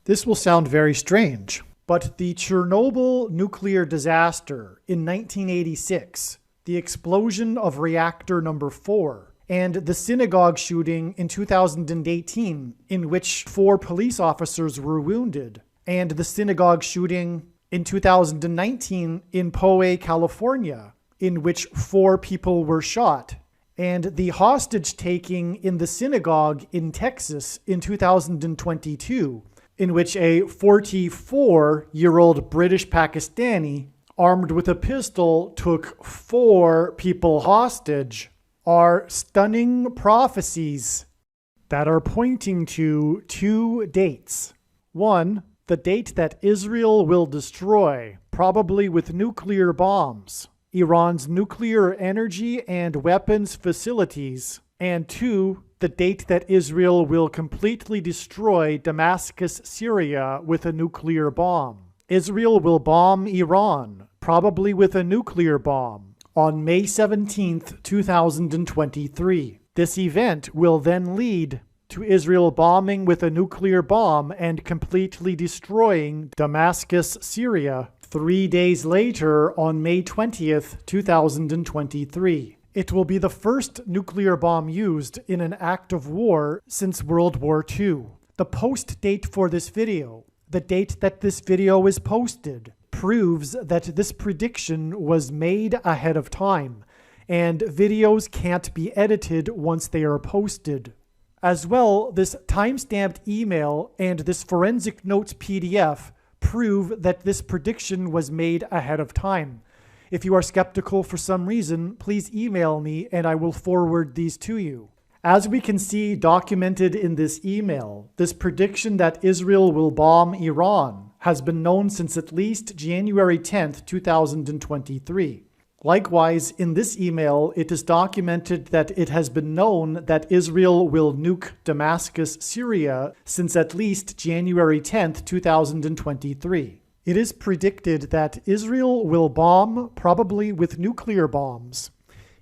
This will sound very strange, but the Chernobyl nuclear disaster in 1986, the explosion of reactor number 4, and the synagogue shooting in 2018, in which 4 police officers were wounded, and the synagogue shooting in 2019 in Poway, California, in which 4 people were shot, and the hostage-taking in the synagogue in Texas in 2022, in which a 44-year-old British Pakistani, armed with a pistol, took 4 people hostage, are stunning prophecies that are pointing to 2 dates. 1, the date that Israel will destroy, probably with nuclear bombs, Iran's nuclear energy and weapons facilities, and 2, the date that Israel will completely destroy Damascus, Syria with a nuclear bomb. Israel will bomb Iran, probably with a nuclear bomb, on May 17th, 2023. This event will then lead to Israel bombing with a nuclear bomb and completely destroying Damascus, Syria, 3 days later on May 20th, 2023. It will be the first nuclear bomb used in an act of war since World War II. The post date for this video, the date that this video is posted, proves that this prediction was made ahead of time, and videos can't be edited once they are posted. As well, this timestamped email and this forensic notes PDF prove that this prediction was made ahead of time. If you are skeptical for some reason, please email me and I will forward these to you. As we can see documented in this email, this prediction that Israel will bomb Iran has been known since at least January 10th, 2023. Likewise, in this email, it is documented that it has been known that Israel will nuke Damascus, Syria since at least January 10th, 2023. It is predicted that Israel will bomb, probably with nuclear bombs,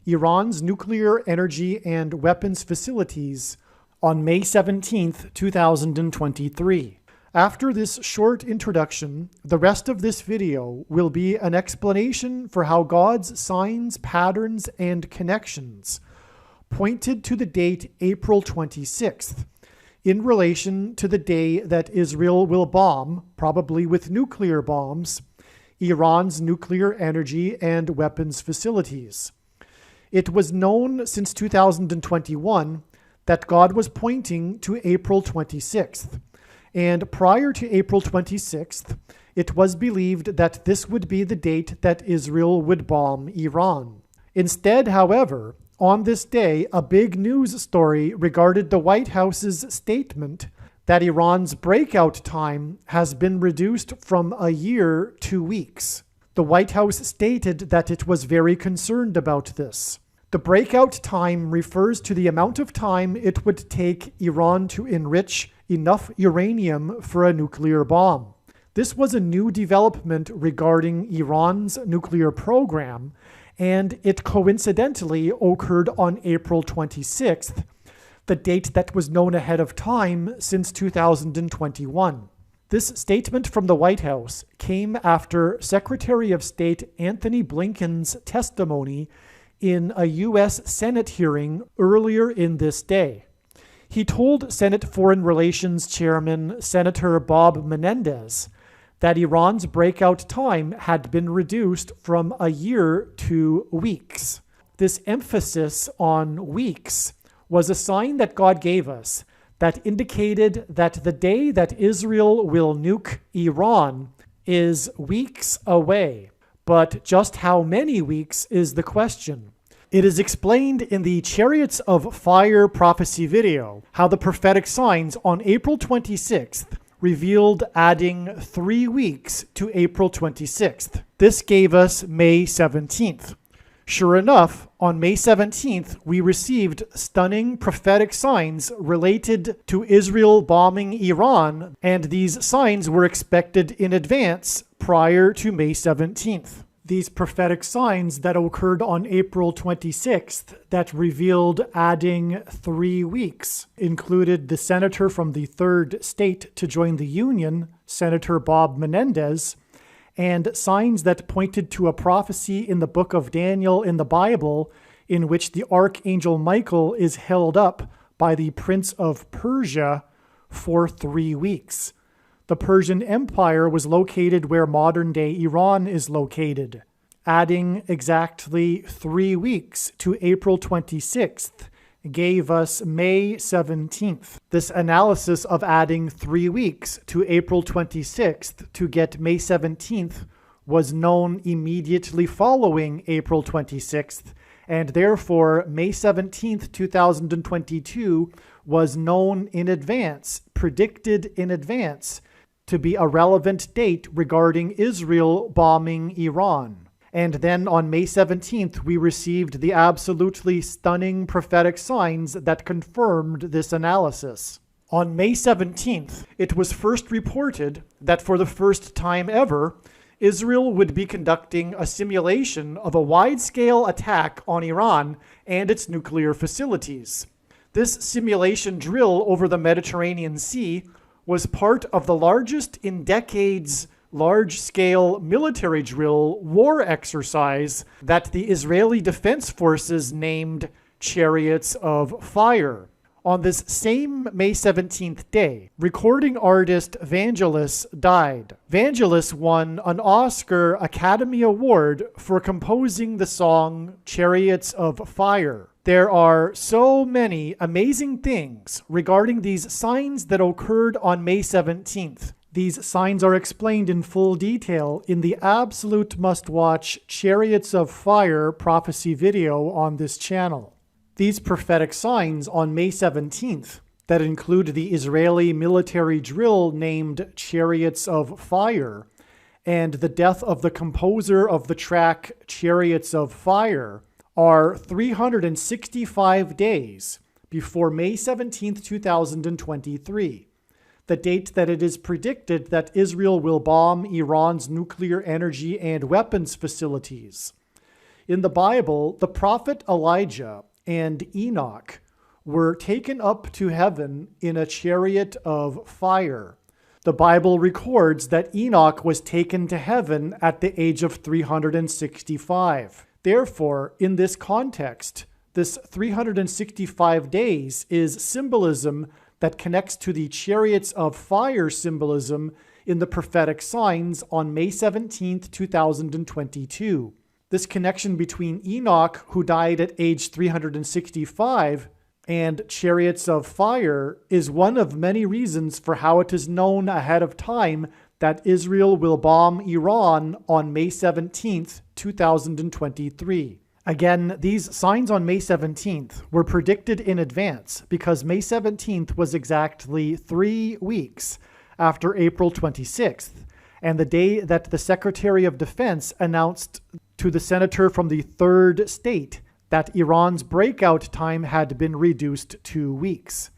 Iran's nuclear energy and weapons facilities on May 17th, 2023. After this short introduction, the rest of this video will be an explanation for how God's signs, patterns, and connections pointed to the date April 26th, in relation to the day that Israel will bomb, probably with nuclear bombs, Iran's nuclear energy and weapons facilities. It was known since 2021 that God was pointing to April 26th, and prior to April 26th, it was believed that this would be the date that Israel would bomb Iran. Instead, however, on this day, a big news story regarded the White House's statement that Iran's breakout time has been reduced from a year to weeks. The White House stated that it was very concerned about this. The breakout time refers to the amount of time it would take Iran to enrich enough uranium for a nuclear bomb. This was a new development regarding Iran's nuclear program, and it coincidentally occurred on April 26th, the date that was known ahead of time since 2021. This statement from the White House came after Secretary of State Anthony Blinken's testimony in a U.S. Senate hearing earlier in this day. He told Senate Foreign Relations Chairman Senator Bob Menendez that Iran's breakout time had been reduced from a year to weeks. This emphasis on weeks was a sign that God gave us that indicated that the day that Israel will nuke Iran is weeks away. But just how many weeks is the question. It is explained in the Chariots of Fire prophecy video how the prophetic signs on April 26th revealed adding 3 weeks to April 26th. This gave us May 17th. Sure enough, on May 17th, we received stunning prophetic signs related to Israel bombing Iran, and these signs were expected in advance prior to May 17th. These prophetic signs that occurred on April 26th that revealed adding 3 weeks included the senator from the third state to join the Union, Senator Bob Menendez, and signs that pointed to a prophecy in the book of Daniel in the Bible in which the archangel Michael is held up by the Prince of Persia for 3 weeks. The Persian Empire was located where modern-day Iran is located. Adding exactly 3 weeks to April 26th gave us May 17th. This analysis of adding 3 weeks to April 26th to get May 17th was known immediately following April 26th, and therefore May 17th, 2022 was known in advance, predicted in advance, to be a relevant date regarding Israel bombing Iran. And then on May 17th, we received the absolutely stunning prophetic signs that confirmed this analysis. On May 17th, it was first reported that for the first time ever, Israel would be conducting a simulation of a wide-scale attack on Iran and its nuclear facilities. This simulation drill over the Mediterranean Sea was part of the largest in decades large-scale military drill war exercise that the Israeli Defense Forces named Chariots of Fire. On this same May 17th day, recording artist Vangelis died. Vangelis won an Oscar Academy Award for composing the song Chariots of Fire. There are so many amazing things regarding these signs that occurred on May 17th. These signs are explained in full detail in the absolute must-watch Chariots of Fire prophecy video on this channel. These prophetic signs on May 17th that include the Israeli military drill named Chariots of Fire and the death of the composer of the track Chariots of Fire are 365 days before May 17, 2023, the date that it is predicted that Israel will bomb Iran's nuclear energy and weapons facilities. In the Bible, the prophet Elijah and Enoch were taken up to heaven in a chariot of fire. The Bible records that Enoch was taken to heaven at the age of 365. Therefore, in this context, this 365 days is symbolism that connects to the chariots of fire symbolism in the prophetic signs on May 17, 2022. This connection between Enoch, who died at age 365, and chariots of fire is one of many reasons for how it is known ahead of time that Israel will bomb Iran on May 17th, 2023. Again, these signs on May 17th were predicted in advance because May 17th was exactly 3 weeks after April 26th, and the day that the Secretary of Defense announced to the senator from the third state that Iran's breakout time had been reduced 2 weeks.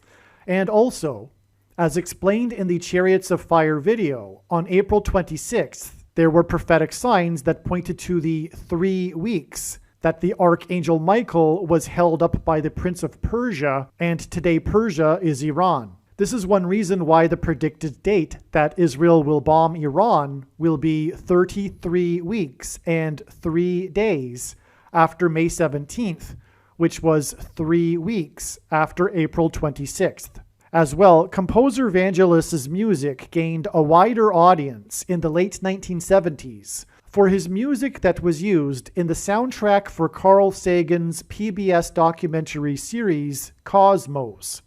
And also, as explained in the Chariots of Fire video, on April 26th, there were prophetic signs that pointed to the 3 weeks that the Archangel Michael was held up by the Prince of Persia, and today Persia is Iran. This is one reason why the predicted date that Israel will bomb Iran will be 33 weeks and 3 days after May 17th, which was 3 weeks after April 26th. As well, composer Vangelis' music gained a wider audience in the late 1970s for his music that was used in the soundtrack for Carl Sagan's PBS documentary series Cosmos.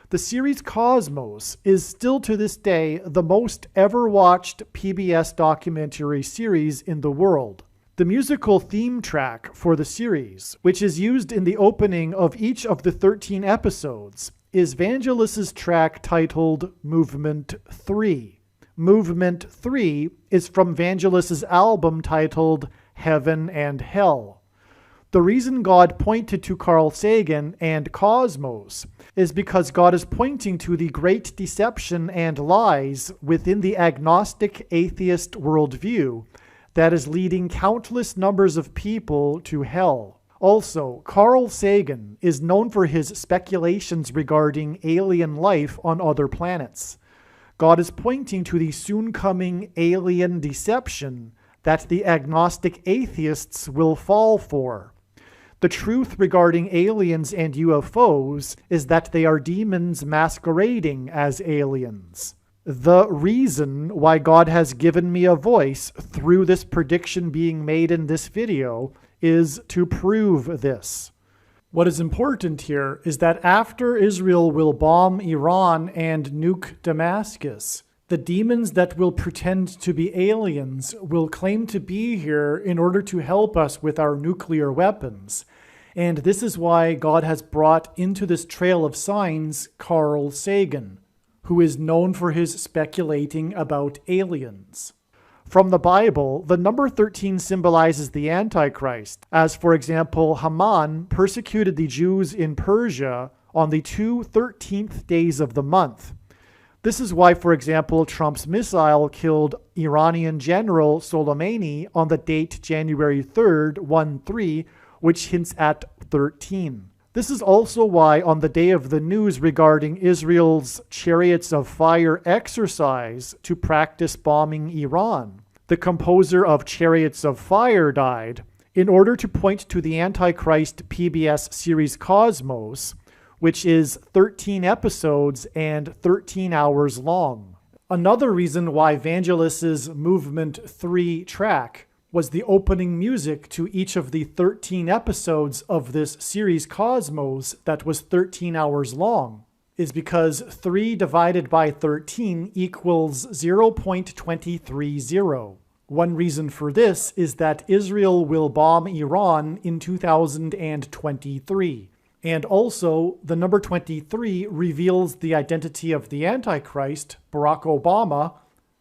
The series Cosmos is still to this day the most ever watched PBS documentary series in the world. The musical theme track for the series, which is used in the opening of each of the 13 episodes, is Vangelis' track titled Movement 3. Movement 3 is from Vangelis' album titled Heaven and Hell. The reason God pointed to Carl Sagan and Cosmos is because God is pointing to the great deception and lies within the agnostic atheist worldview that is leading countless numbers of people to hell. Also, Carl Sagan is known for his speculations regarding alien life on other planets. God is pointing to the soon-coming alien deception that the agnostic atheists will fall for. The truth regarding aliens and UFOs is that they are demons masquerading as aliens. The reason why God has given me a voice through this prediction being made in this video is to prove this. What is important here is that after Israel will bomb Iran and nuke Damascus, the demons that will pretend to be aliens will claim to be here in order to help us with our nuclear weapons. And this is why God has brought into this trail of signs Carl Sagan, who is known for his speculating about aliens. From the Bible, the number 13 symbolizes the Antichrist, as for example, Haman persecuted the Jews in Persia on the 13th days of the month. This is why, for example, Trump's missile killed Iranian General Soleimani on the date January 3rd, 13, which hints at 13. This is also why on the day of the news regarding Israel's Chariots of Fire exercise to practice bombing Iran, the composer of Chariots of Fire died in order to point to the Antichrist PBS series Cosmos, which is 13 episodes and 13 hours long. Another reason why Vangelis's Movement 3 track was the opening music to each of the 13 episodes of this series Cosmos that was 13 hours long, is because 3 divided by 13 equals 0.230. One reason for this is that Israel will bomb Iran in 2023. And also, the number 23 reveals the identity of the Antichrist, Barack Obama,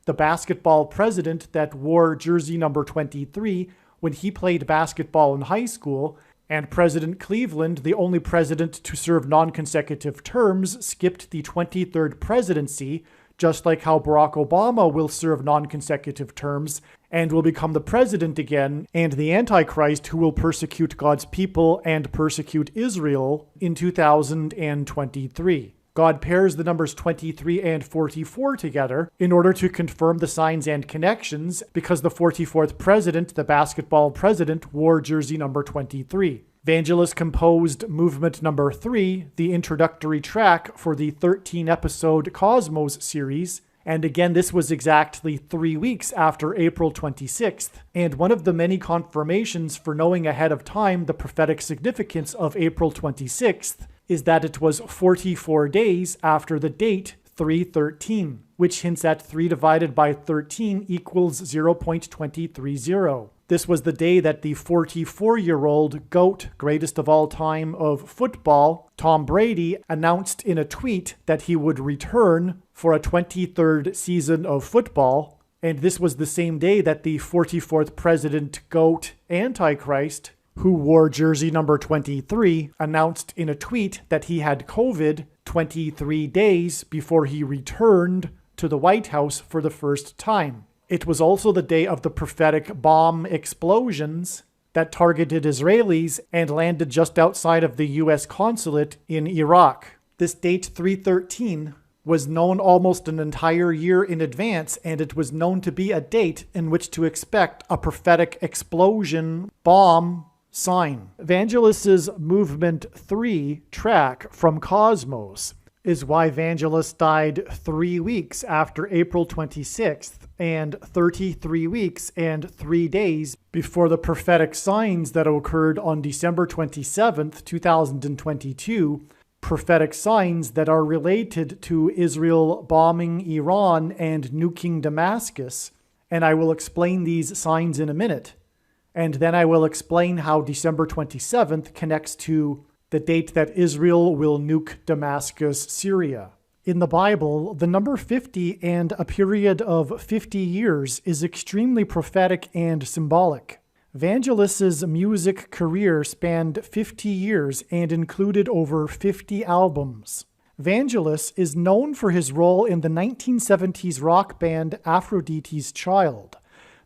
the basketball president that wore jersey number 23 when he played basketball in high school, and President Cleveland, the only president to serve non-consecutive terms, skipped the 23rd presidency, just like how Barack Obama will serve non-consecutive terms and will become the president again, and the Antichrist who will persecute God's people and persecute Israel in 2023. God pairs the numbers 23 and 44 together in order to confirm the signs and connections because the 44th president, the basketball president, wore jersey number 23. Vangelis composed Movement number 3, the introductory track for the 13-episode Cosmos series, and again this was exactly 3 weeks after April 26th, and one of the many confirmations for knowing ahead of time the prophetic significance of April 26th is that it was 44 days after the date 313, which hints at 3 divided by 13 equals 0.230. This was the day that the 44-year-old GOAT, greatest of all time of football, Tom Brady, announced in a tweet that he would return for a 23rd season of football. And this was the same day that the 44th president, GOAT, Antichrist, who wore jersey number 23, announced in a tweet that he had COVID 23 days before he returned to the White House for the first time. It was also the day of the prophetic bomb explosions that targeted Israelis and landed just outside of the U.S. consulate in Iraq. This date 313 was known almost an entire year in advance, and it was known to be a date in which to expect a prophetic explosion bomb sign. Vangelis's Movement 3 track from Cosmos is why Vangelis died 3 weeks after April 26th and 33 weeks and 3 days before the prophetic signs that occurred on December 27th, 2022, prophetic signs that are related to Israel bombing Iran and nuking Damascus, and I will explain these signs in a minute. And then I will explain how December 27th connects to the date that Israel will nuke Damascus, Syria. In the Bible, the number 50 and a period of 50 years is extremely prophetic and symbolic. Vangelis's music career spanned 50 years and included over 50 albums. Vangelis is known for his role in the 1970s rock band Aphrodite's Child.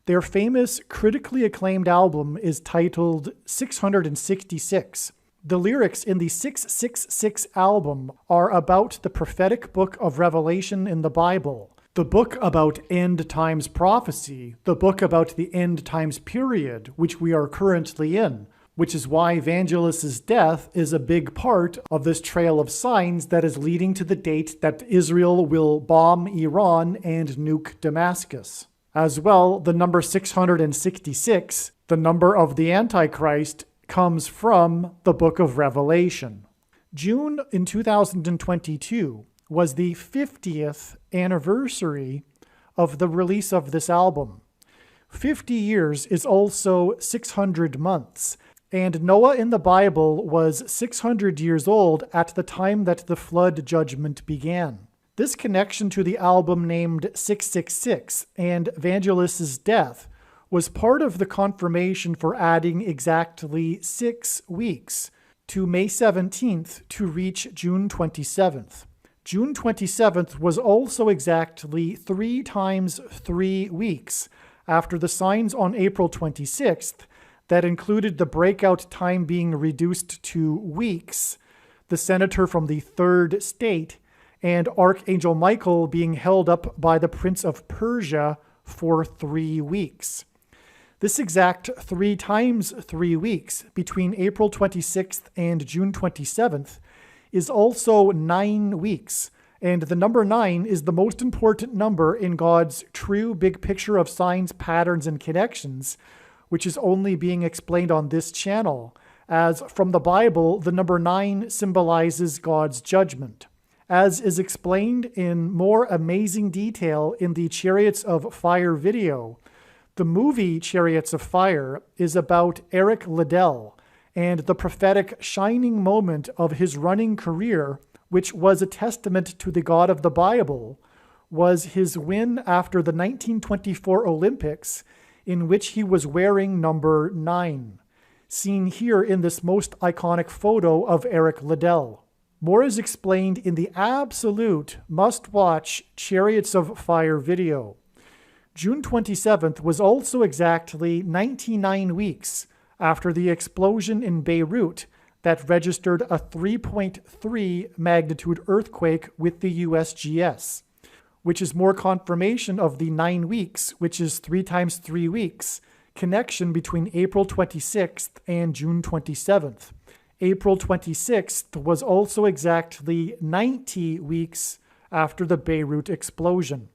Their famous, critically acclaimed album is titled 666. The lyrics in the 666 album are about the prophetic book of Revelation in the Bible, the book about end times prophecy, the book about the end times period, which we are currently in, which is why Evangelist's death is a big part of this trail of signs that is leading to the date that Israel will bomb Iran and nuke Damascus. As well, the number 666, the number of the Antichrist, comes from the book of Revelation. June in 2022 was the 50th anniversary of the release of this album. 50 years is also 600 months, and Noah in the Bible was 600 years old at the time that the flood judgment began. This connection to the album named 666 and Evangelist's death was part of the confirmation for adding exactly 6 weeks to May 17th to reach June 27th. June 27th was also exactly 3 times 3 weeks after the signs on April 26th that included the breakout time being reduced to weeks, the senator from the 3rd state, and Archangel Michael being held up by the Prince of Persia for 3 weeks. This exact 3 times 3 weeks between April 26th and June 27th is also 9 weeks, and the number 9 is the most important number in God's true big picture of signs, patterns, and connections, which is only being explained on this channel, as from the Bible, the number 9 symbolizes God's judgment. As is explained in more amazing detail in the Chariots of Fire video, the movie Chariots of Fire is about Eric Liddell and the prophetic shining moment of his running career, which was a testament to the God of the Bible, was his win after the 1924 Olympics, in which he was wearing number 9, seen here in this most iconic photo of Eric Liddell. More is explained in the absolute must-watch Chariots of Fire video. June 27th was also exactly 99 weeks after the explosion in Beirut that registered a 3.3 magnitude earthquake with the USGS, which is more confirmation of the 9 weeks, which is 3 times 3 weeks, connection between April 26th and June 27th. April 26th was also exactly 90 weeks after the Beirut explosion.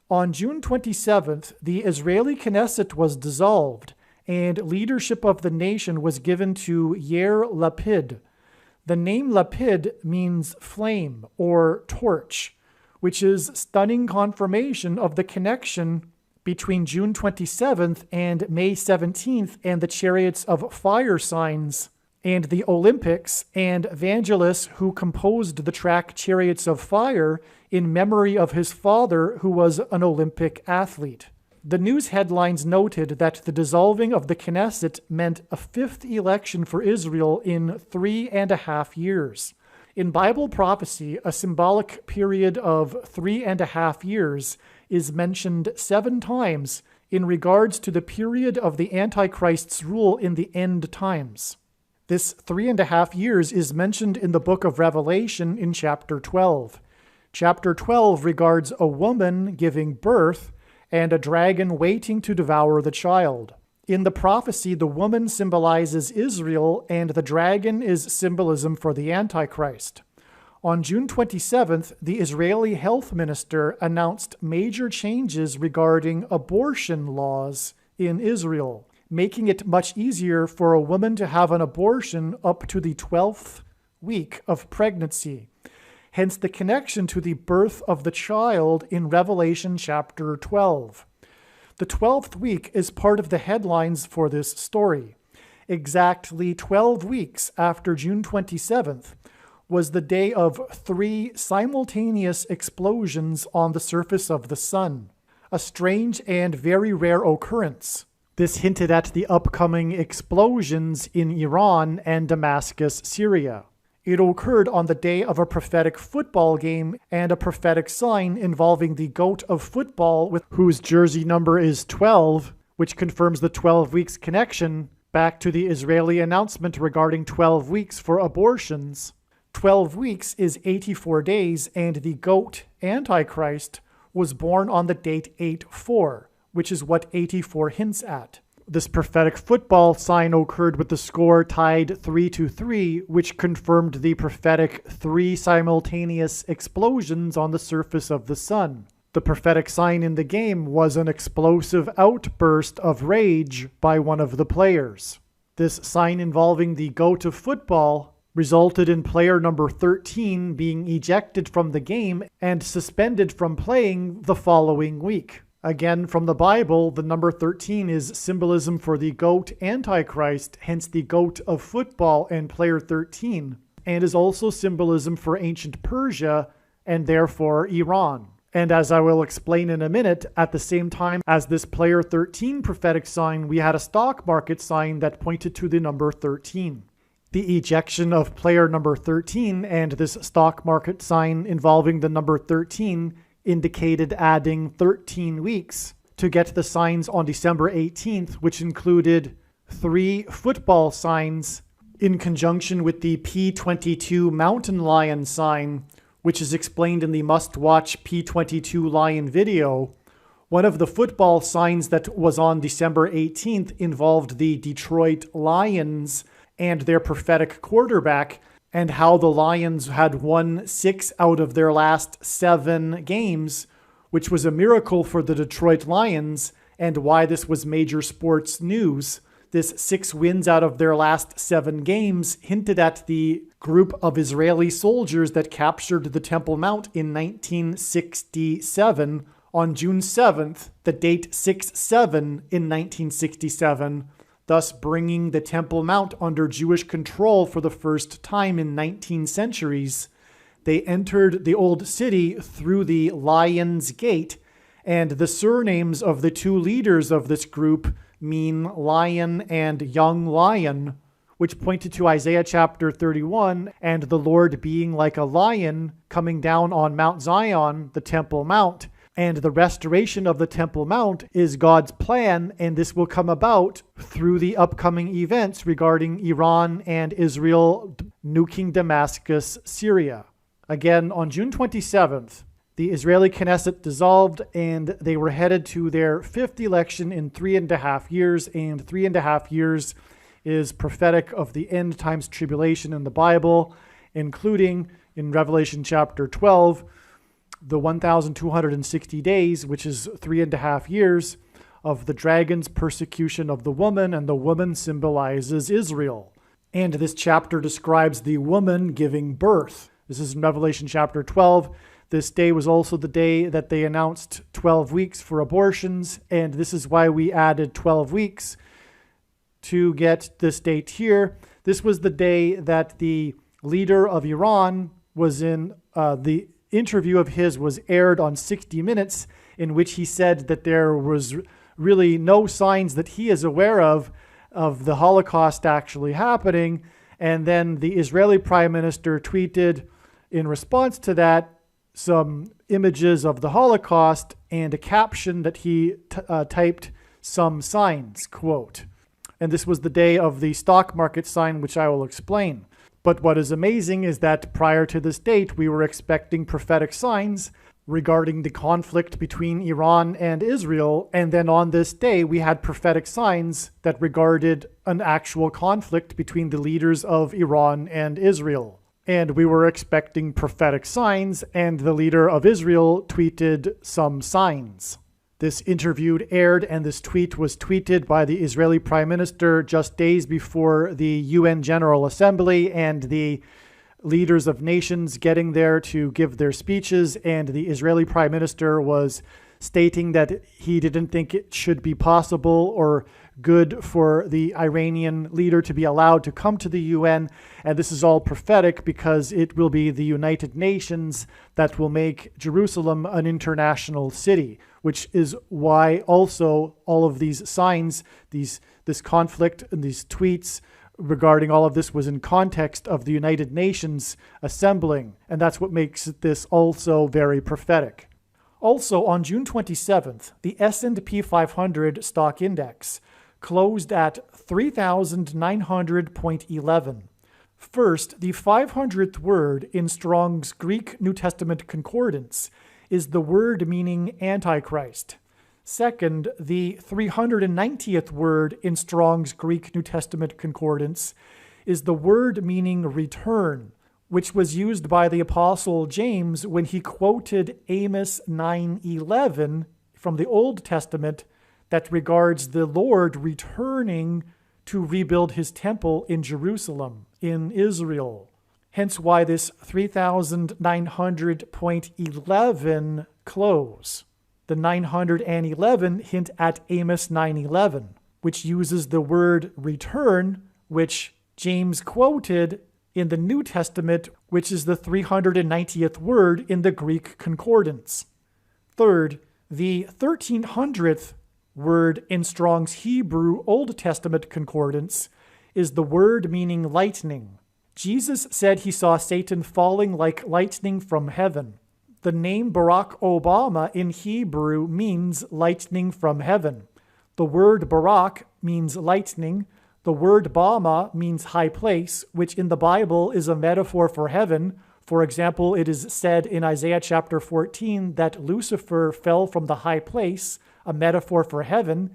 On June 27th, the Israeli Knesset was dissolved, and leadership of the nation was given to Yair Lapid. The name Lapid means flame or torch, which is stunning confirmation of the connection between June 27th and May 17th and the Chariots of Fire signs, and the Olympics, and Evangelist, who composed the track Chariots of Fire in memory of his father, who was an Olympic athlete. The news headlines noted that the dissolving of the Knesset meant a 5th election for Israel in 3.5 years. In Bible prophecy, a symbolic period of 3.5 years is mentioned 7 times in regards to the period of the Antichrist's rule in the end times. This 3.5 years is mentioned in the book of Revelation in chapter 12. Chapter 12 regards a woman giving birth and a dragon waiting to devour the child. In the prophecy, the woman symbolizes Israel and the dragon is symbolism for the Antichrist. On June 27th, the Israeli health minister announced major changes regarding abortion laws in Israel, making it much easier for a woman to have an abortion up to the 12th week of pregnancy. Hence the connection to the birth of the child in Revelation chapter 12. The 12th week is part of the headlines for this story. Exactly 12 weeks after June 27th was the day of 3 simultaneous explosions on the surface of the sun, a strange and very rare occurrence. This hinted at the upcoming explosions in Iran and Damascus, Syria. It occurred on the day of a prophetic football game and a prophetic sign involving the goat of football, with whose jersey number is 12, which confirms the 12 weeks connection back to the Israeli announcement regarding 12 weeks for abortions. 12 weeks is 84 days, and the goat Antichrist was born on the date 8-4, which is what 84 hints at. This prophetic football sign occurred with the score tied 3-3, which confirmed the prophetic 3 simultaneous explosions on the surface of the sun. The prophetic sign in the game was an explosive outburst of rage by one of the players. This sign involving the goat of football resulted in player number 13 being ejected from the game and suspended from playing the following week. Again, from the Bible, the number 13 is symbolism for the goat Antichrist, hence the goat of football and player 13, and is also symbolism for ancient Persia and therefore Iran. And as I will explain in a minute, at the same time as this player 13 prophetic sign, we had a stock market sign that pointed to the number 13. The ejection of player number 13 and this stock market sign involving the number 13 indicated adding 13 weeks to get the signs on December 18th, which included 3 football signs in conjunction with the P22 mountain lion sign, which is explained in the must-watch P22 lion video. One of the football signs that was on December 18th involved the Detroit Lions and their prophetic quarterback, and how the Lions had won 6 out of their last 7 games, which was a miracle for the Detroit Lions, and why this was major sports news. This 6 wins out of their last 7 games hinted at the group of Israeli soldiers that captured the Temple Mount in 1967 on June 7th, the date 6-7 in 1967, thus bringing the Temple Mount under Jewish control for the first time in 19 centuries. They entered the old city through the Lion's Gate, and the surnames of the 2 leaders of this group mean lion and young lion, which pointed to Isaiah chapter 31 and the Lord being like a lion coming down on Mount Zion, the Temple Mount. And the restoration of the Temple Mount is God's plan, and this will come about through the upcoming events regarding Iran and Israel nuking Damascus, Syria. Again, on June 27th, the Israeli Knesset dissolved, and they were headed to their 5th election in 3.5 years, and 3.5 years is prophetic of the end times tribulation in the Bible, including in Revelation chapter 12, the 1,260 days, which is 3.5 years, of the dragon's persecution of the woman, and the woman symbolizes Israel. And this chapter describes the woman giving birth. This is in Revelation chapter 12. This day was also the day that they announced 12 weeks for abortions, and this is why we added 12 weeks to get this date here. This was the day that the leader of Iran was in the interview of his was aired on 60 Minutes, in which he said that there was really no signs that he is aware of the Holocaust actually happening. And then the Israeli prime minister tweeted in response to that some images of the Holocaust and a caption that he typed some signs, quote. And this was the day of the stock market sign, which I will explain. But what is amazing is that prior to this date, we were expecting prophetic signs regarding the conflict between Iran and Israel. And then on this day, we had prophetic signs that regarded an actual conflict between the leaders of Iran and Israel. And we were expecting prophetic signs, and the leader of Israel tweeted some signs. This interview aired, and this tweet was tweeted by the Israeli Prime Minister just days before the UN General Assembly and the leaders of nations getting there to give their speeches. And the Israeli Prime Minister was stating that he didn't think it should be possible or good for the Iranian leader to be allowed to come to the UN. And this is all prophetic because it will be the United Nations that will make Jerusalem an international city, which is why also all of these signs, this conflict and these tweets regarding all of this was in context of the United Nations assembling. And that's what makes this also very prophetic. Also, on June 27th, the S&P 500 stock index closed at 3,900.11. First, the 500th word in Strong's Greek New Testament Concordance is the word meaning Antichrist. Second, the 390th word in Strong's Greek New Testament Concordance is the word meaning return, which was used by the Apostle James when he quoted Amos 9:11 from the Old Testament that regards the Lord returning to rebuild his temple in Jerusalem, in Israel. Hence why this 3,900.11 close. The 911 hint at Amos 9:11, which uses the word return, which James quoted in the New Testament, which is the 390th word in the Greek concordance. Third, the 1300th word in Strong's Hebrew Old Testament concordance is the word meaning lightning. Jesus said he saw Satan falling like lightning from heaven. The name Barack Obama in Hebrew means lightning from heaven. The word Barak means lightning. The word Bama means high place, which in the Bible is a metaphor for heaven. For example, it is said in Isaiah chapter 14 that Lucifer fell from the high place, a metaphor for heaven.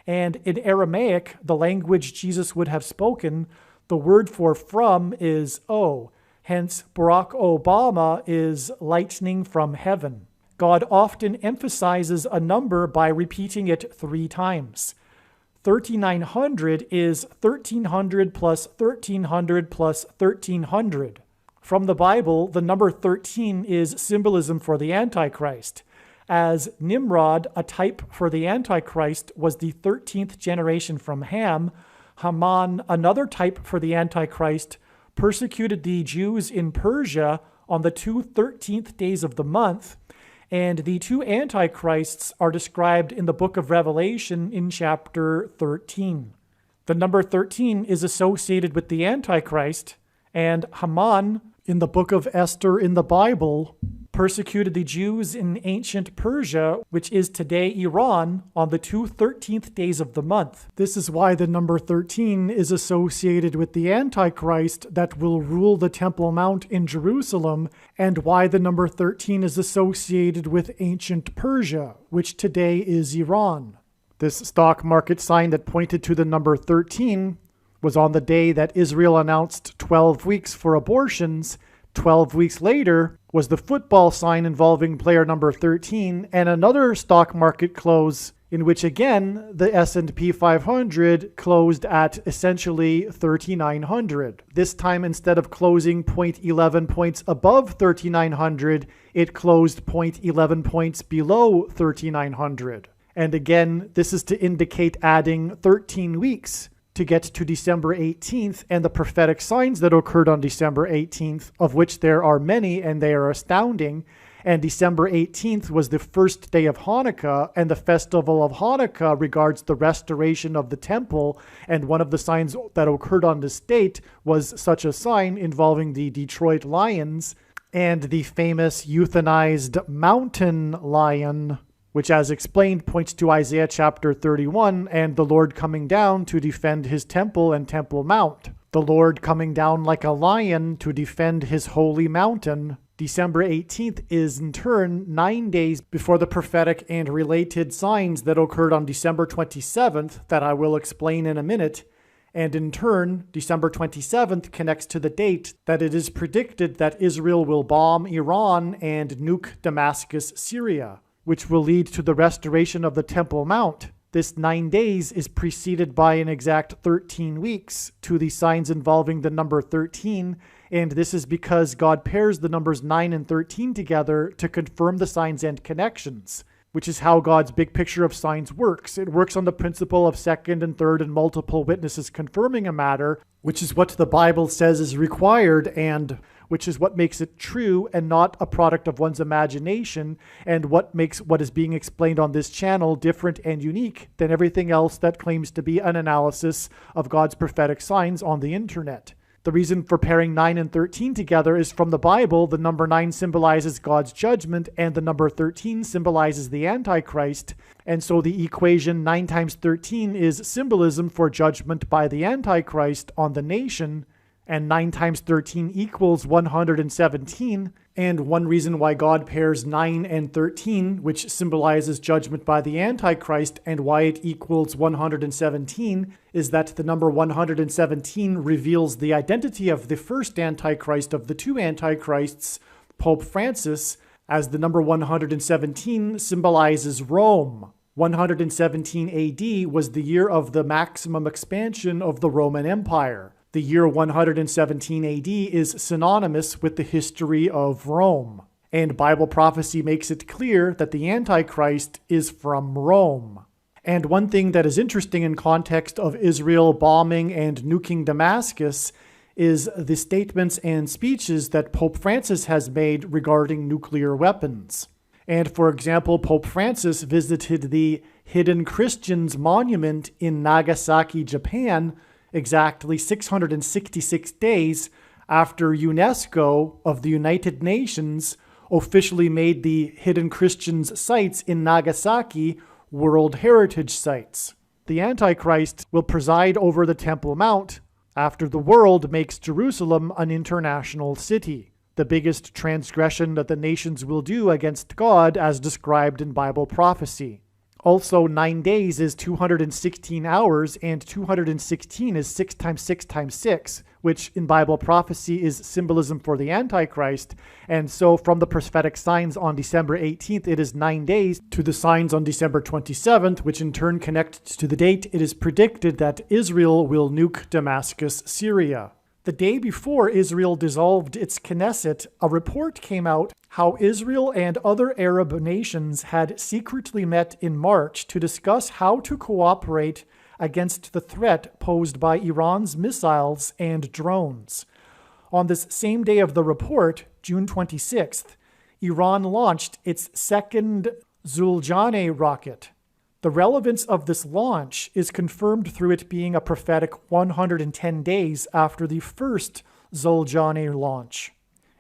And in Aramaic, the language Jesus would have spoken, the word for from is O. Hence, Barack Obama is lightning from heaven. God often emphasizes a number by repeating it 3 times. 3,900 is 1,300 plus 1,300 plus 1,300. From the Bible, the number 13 is symbolism for the Antichrist, as Nimrod, a type for the Antichrist, was the 13th generation from Ham. Haman, another type for the Antichrist, persecuted the Jews in Persia on the 2 13th days of the month, and the 2 antichrists are described in the book of Revelation in chapter 13. The number 13 is associated with the Antichrist, and Haman, in the book of Esther in the Bible, persecuted the Jews in ancient Persia, which is today Iran, on the 2 13th days of the month. This is why the number 13 is associated with the Antichrist that will rule the Temple Mount in Jerusalem, and why the number 13 is associated with ancient Persia, which today is Iran. This stock market sign that pointed to the number 13 was on the day that Israel announced 12 weeks for abortions. 12 weeks later was the football sign involving player number 13, and another stock market close in which again the S&P 500 closed at essentially 3,900. This time, instead of closing 0.11 points above 3,900, it closed 0.11 points below 3,900. And again, this is to indicate adding 13 weeks to get to December 18th and the prophetic signs that occurred on December 18th, of which there are many and they are astounding. And December 18th was the first day of Hanukkah, and the festival of Hanukkah regards the restoration of the temple. And one of the signs that occurred on this date was such a sign involving the Detroit Lions and the famous euthanized mountain lion, which, as explained, points to Isaiah chapter 31 and the Lord coming down to defend his temple and Temple Mount. The Lord coming down like a lion to defend his holy mountain. December 18th is in turn 9 days before the prophetic and related signs that occurred on December 27th that I will explain in a minute. And in turn, December 27th connects to the date that it is predicted that Israel will bomb Iran and nuke Damascus, Syria, which will lead to the restoration of the Temple Mount. This 9 days is preceded by an exact 13 weeks to the signs involving the number 13, and this is because God pairs the numbers 9 and 13 together to confirm the signs and connections, which is how God's big picture of signs works. It works on the principle of second and third and multiple witnesses confirming a matter, which is what the Bible says is required, and which is what makes it true and not a product of one's imagination, and what makes what is being explained on this channel different and unique than everything else that claims to be an analysis of God's prophetic signs on the internet. The reason for pairing 9 and 13 together is from the Bible. The number 9 symbolizes God's judgment, and the number 13 symbolizes the Antichrist. And so the equation 9 times 13 is symbolism for judgment by the Antichrist on the nation, and 9 times 13 equals 117. And one reason why God pairs 9 and 13, which symbolizes judgment by the Antichrist, and why it equals 117, is that the number 117 reveals the identity of the first Antichrist of the two Antichrists, Pope Francis, as the number 117 symbolizes Rome. 117 AD was the year of the maximum expansion of the Roman Empire. The year 117 AD is synonymous with the history of Rome. And Bible prophecy makes it clear that the Antichrist is from Rome. And one thing that is interesting in context of Israel bombing and nuking Damascus is the statements and speeches that Pope Francis has made regarding nuclear weapons. And for example, Pope Francis visited the Hidden Christians Monument in Nagasaki, Japan, exactly 666 days after UNESCO of the United Nations officially made the Hidden Christians sites in Nagasaki World Heritage Sites. The Antichrist will preside over the Temple Mount after the world makes Jerusalem an international city, the biggest transgression that the nations will do against God as described in Bible prophecy. Also, 9 days is 216 hours, and 216 is 6 times 6 times 6, which in Bible prophecy is symbolism for the Antichrist. And so from the prophetic signs on December 18th, it is 9 days to the signs on December 27th, which in turn connect to the date it is predicted that Israel will nuke Damascus, Syria. The day before Israel dissolved its Knesset, a report came out how Israel and other Arab nations had secretly met in March to discuss how to cooperate against the threat posed by Iran's missiles and drones. On this same day of the report, June 26th, Iran launched its second Zuljaneh rocket. The relevance of this launch is confirmed through it being a prophetic 110 days after the first Zuljaneh launch.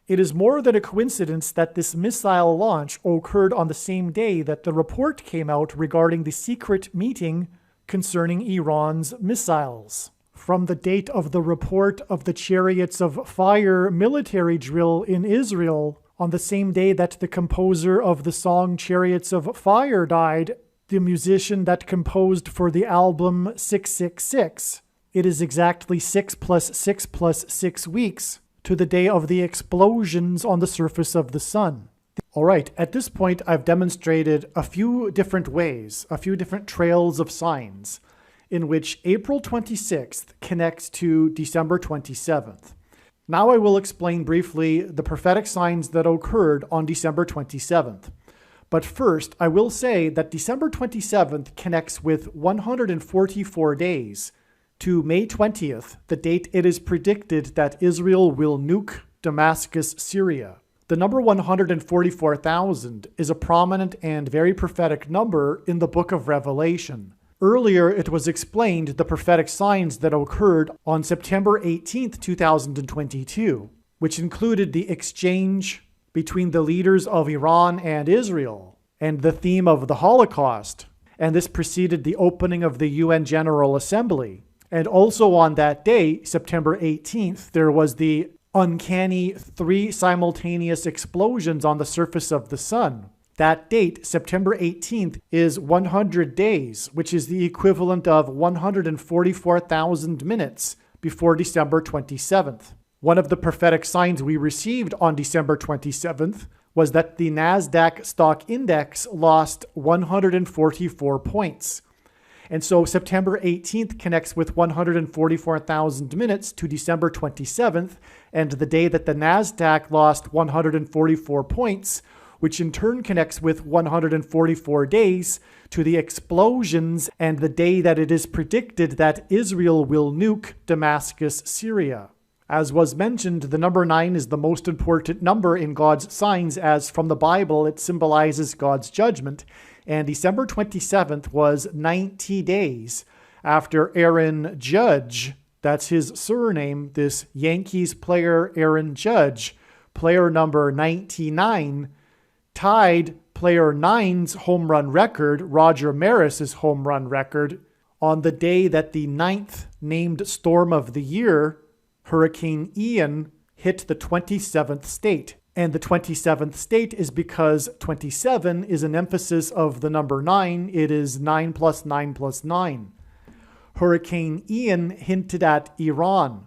It is more than a coincidence that this missile launch occurred on the same day that the report came out regarding the secret meeting concerning Iran's missiles. From the date of the report of the Chariots of Fire military drill in Israel, on the same day that the composer of the song Chariots of Fire died, the musician that composed for the album 666. It is exactly 6 plus 6 plus 6 weeks to the day of the explosions on the surface of the sun. All right, at this point, I've demonstrated a few different ways, a few different trails of signs in which April 26th connects to December 27th. Now I will explain briefly the prophetic signs that occurred on December 27th. But first, I will say that December 27th connects with 144 days to May 20th, the date it is predicted that Israel will nuke Damascus, Syria. The number 144,000 is a prominent and very prophetic number in the book of Revelation. Earlier, it was explained the prophetic signs that occurred on September 18th, 2022, which included the exchange between the leaders of Iran and Israel, and the theme of the Holocaust. And this preceded the opening of the UN General Assembly. And also on that day, September 18th, there was the uncanny 3 simultaneous explosions on the surface of the sun. That date, September 18th, is 100 days, which is the equivalent of 144,000 minutes before December 27th. One of the prophetic signs we received on December 27th was that the NASDAQ stock index lost 144 points. And so September 18th connects with 144,000 minutes to December 27th, and the day that the NASDAQ lost 144 points, which in turn connects with 144 days to the explosions and the day that it is predicted that Israel will nuke Damascus, Syria. As was mentioned, the number 9 is the most important number in God's signs, as from the Bible it symbolizes God's judgment. And December 27th was 90 days after Aaron Judge, that's his surname, this Yankees player Aaron Judge, player number 99, tied player 9's home run record, Roger Maris's home run record, on the day that the 9th named storm of the year, Hurricane Ian, hit the 27th state. And the 27th state is because 27 is an emphasis of the number 9. It is 9 plus 9 plus 9. Hurricane Ian hinted at Iran.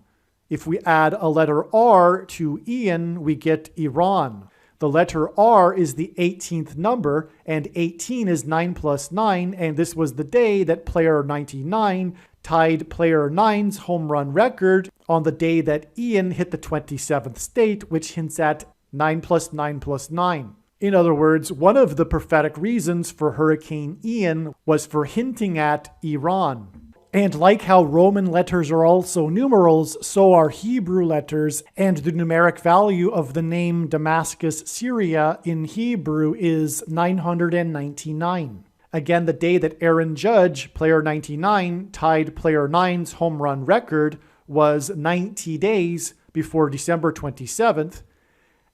If we add a letter R to Ian, we get Iran. The letter R is the 18th number, and 18 is 9 plus 9, and this was the day that player 99 tied player 9's home run record on the day that Ian hit the 27th state, which hints at 9 plus 9 plus 9. In other words, one of the prophetic reasons for Hurricane Ian was for hinting at Iran. And like how Roman letters are also numerals, so are Hebrew letters, and the numeric value of the name Damascus, Syria in Hebrew is 999. Again, the day that Aaron Judge, player 99, tied player 9's home run record was 90 days before December 27th.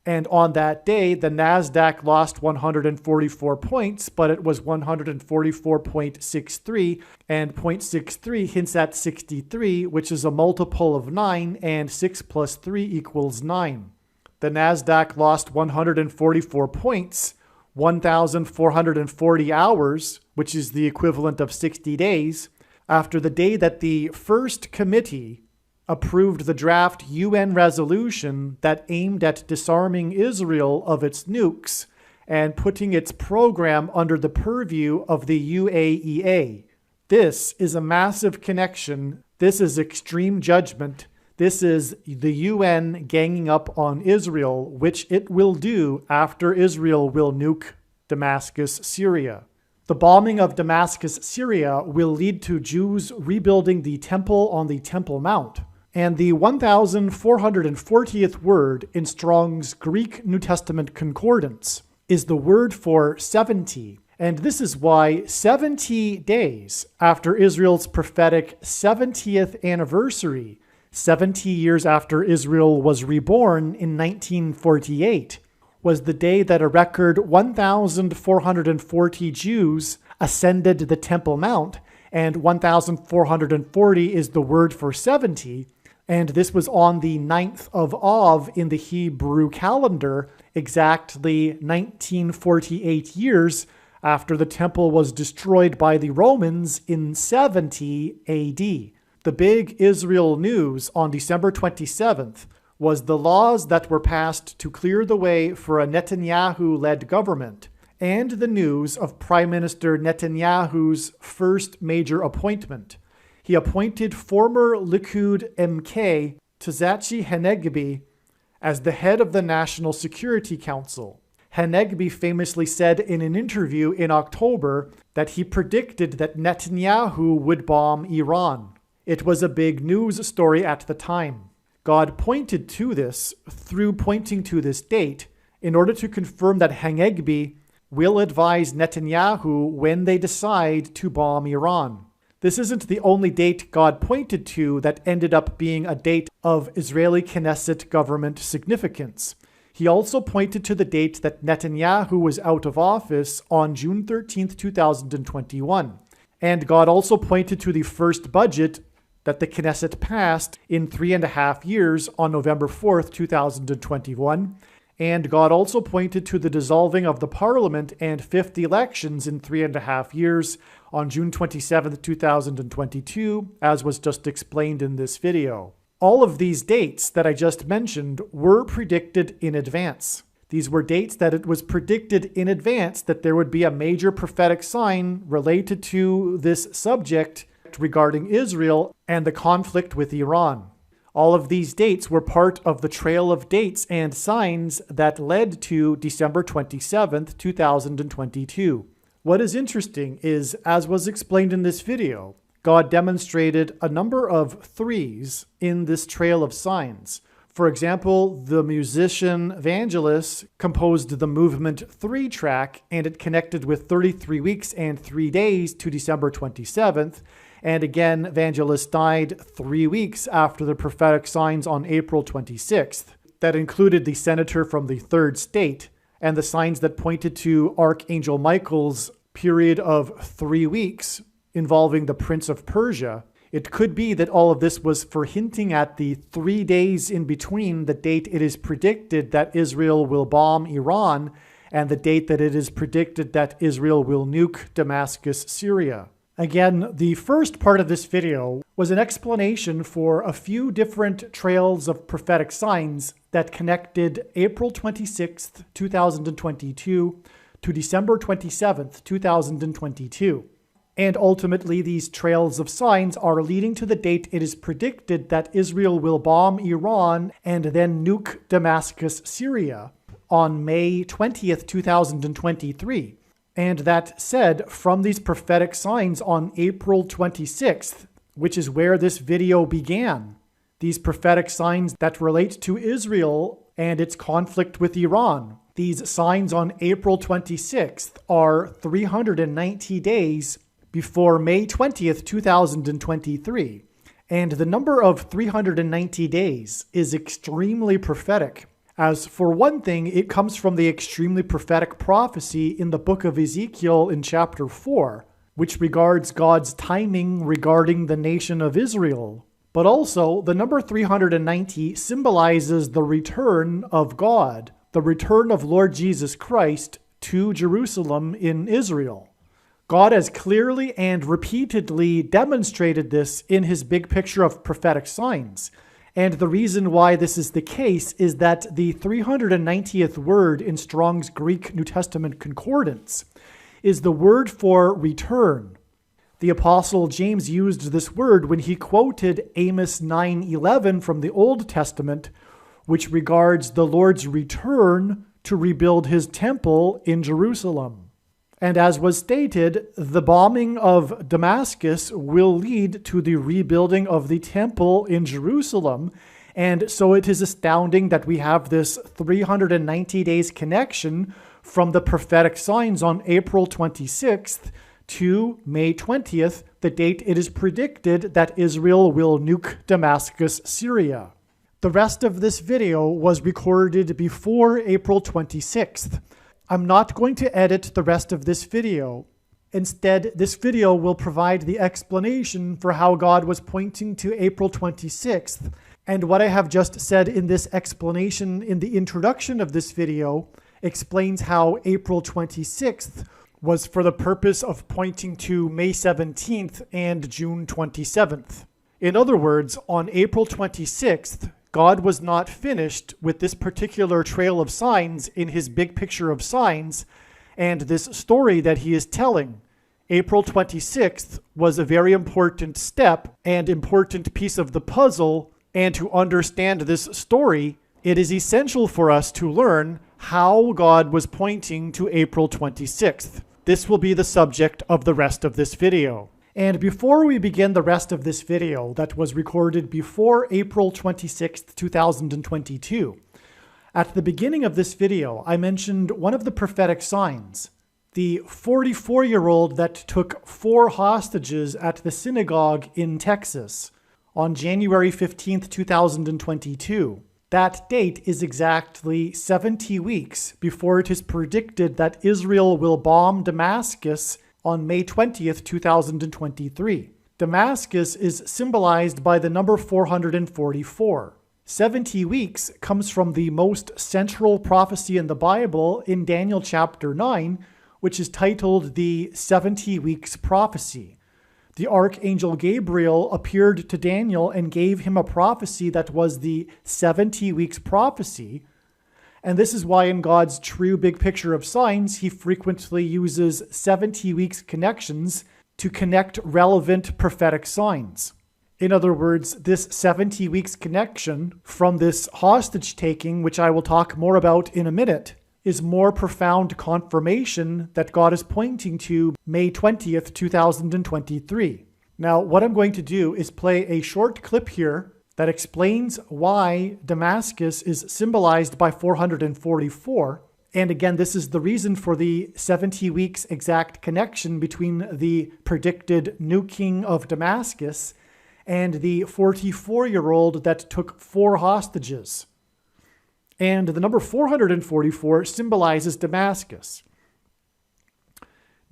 And on that day, the NASDAQ lost 144 points, but it was 144.63, and 0.63 hints at 63, which is a multiple of 9, and 6 plus 3 equals 9. The NASDAQ lost 144 points, 1,440 hours, which is the equivalent of 60 days, after the day that the first committee approved the draft UN resolution that aimed at disarming Israel of its nukes and putting its program under the purview of the UAEA. This is a massive connection. This is extreme judgment. This is the UN ganging up on Israel, which it will do after Israel will nuke Damascus, Syria. The bombing of Damascus, Syria will lead to Jews rebuilding the temple on the Temple Mount. And the 1440th word in Strong's Greek New Testament Concordance is the word for 70. And this is why 70 days after Israel's prophetic 70th anniversary, 70 years after Israel was reborn in 1948, was the day that a record 1,440 Jews ascended the Temple Mount, and 1,440 is the word for 70. And this was on the 9th of Av in the Hebrew calendar, exactly 1948 years after the temple was destroyed by the Romans in 70 AD. The big Israel news on December 27th was the laws that were passed to clear the way for a Netanyahu-led government, and the news of Prime Minister Netanyahu's first major appointment. He appointed former Likud MK Tzachi Hanegbi as the head of the National Security Council. Hanegbi famously said in an interview in October that he predicted that Netanyahu would bomb Iran. It was a big news story at the time. God pointed to this through pointing to this date in order to confirm that Hanegbi will advise Netanyahu when they decide to bomb Iran. This isn't the only date God pointed to that ended up being a date of Israeli Knesset government significance. He also pointed to the date that Netanyahu was out of office on June 13, 2021. And God also pointed to the first budget that the Knesset passed in 3.5 years on November 4th, 2021. And God also pointed to the dissolving of the parliament and fifth elections in 3.5 years on June 27, 2022, as was just explained in this video. All of these dates that I just mentioned were predicted in advance. These were dates that it was predicted in advance that there would be a major prophetic sign related to this subject regarding Israel and the conflict with Iran. All of these dates were part of the trail of dates and signs that led to December 27th, 2022. What is interesting is, as was explained in this video, God demonstrated a number of threes in this trail of signs. For example, the musician Vangelis composed the Movement 3 track, and it connected with 33 weeks and 3 days to December 27th. And again, Vangelis died 3 weeks after the prophetic signs on April 26th. That included the senator from the third state and the signs that pointed to Archangel Michael's period of 3 weeks involving the Prince of Persia. It could be that all of this was for hinting at the 3 days in between the date it is predicted that Israel will bomb Iran and the date that it is predicted that Israel will nuke Damascus, Syria. Again, the first part of this video was an explanation for a few different trails of prophetic signs that connected April 26th, 2022 to December 27th, 2022. And ultimately, these trails of signs are leading to the date it is predicted that Israel will bomb Iran and then nuke Damascus, Syria on May 20th, 2023. And that said, from these prophetic signs on April 26th, which is where this video began, these prophetic signs that relate to Israel and its conflict with Iran, these signs on April 26th are 390 days before May 20th, 2023. And the number of 390 days is extremely prophetic. As for one thing, it comes from the extremely prophetic prophecy in the book of Ezekiel in chapter 4, which regards God's timing regarding the nation of Israel. But also, the number 390 symbolizes the return of God, the return of Lord Jesus Christ to Jerusalem in Israel. God has clearly and repeatedly demonstrated this in his big picture of prophetic signs. And the reason why this is the case is that the 390th word in Strong's Greek New Testament Concordance is the word for return. The Apostle James used this word when he quoted Amos 9:11 from the Old Testament, which regards the Lord's return to rebuild his temple in Jerusalem. And as was stated, the bombing of Damascus will lead to the rebuilding of the temple in Jerusalem. And so it is astounding that we have this 390 days connection from the prophetic signs on April 26th to May 20th, the date it is predicted that Israel will nuke Damascus, Syria. The rest of this video was recorded before April 26th. I'm not going to edit the rest of this video. Instead, this video will provide the explanation for how God was pointing to April 26th. And what I have just said in this explanation in the introduction of this video explains how April 26th was for the purpose of pointing to May 17th and June 27th. In other words, on April 26th, God was not finished with this particular trail of signs in his big picture of signs, and this story that he is telling. April 26th was a very important step and important piece of the puzzle, and to understand this story, it is essential for us to learn how God was pointing to April 26th. This will be the subject of the rest of this video. And before we begin the rest of this video that was recorded before April 26th, 2022, at the beginning of this video, I mentioned one of the prophetic signs, the 44-year-old that took 4 hostages at the synagogue in Texas on January 15th, 2022. That date is exactly 70 weeks before it is predicted that Israel will bomb Damascus on May 20th, 2023. Damascus is symbolized by the number 444. 70 weeks comes from the most central prophecy in the Bible in Daniel chapter 9, which is titled the 70 Weeks Prophecy. The Archangel Gabriel appeared to Daniel and gave him a prophecy that was the 70 Weeks Prophecy. And this is why in God's true big picture of signs, he frequently uses 70 weeks connections to connect relevant prophetic signs. In other words, this 70 weeks connection from this hostage taking, which I will talk more about in a minute, is more profound confirmation that God is pointing to May 20th, 2023. Now, what I'm going to do is play a short clip here that explains why Damascus is symbolized by 444. And again, this is the reason for the 70 weeks exact connection between the predicted new king of Damascus and the 44-year-old that took 4 hostages. And the number 444 symbolizes Damascus.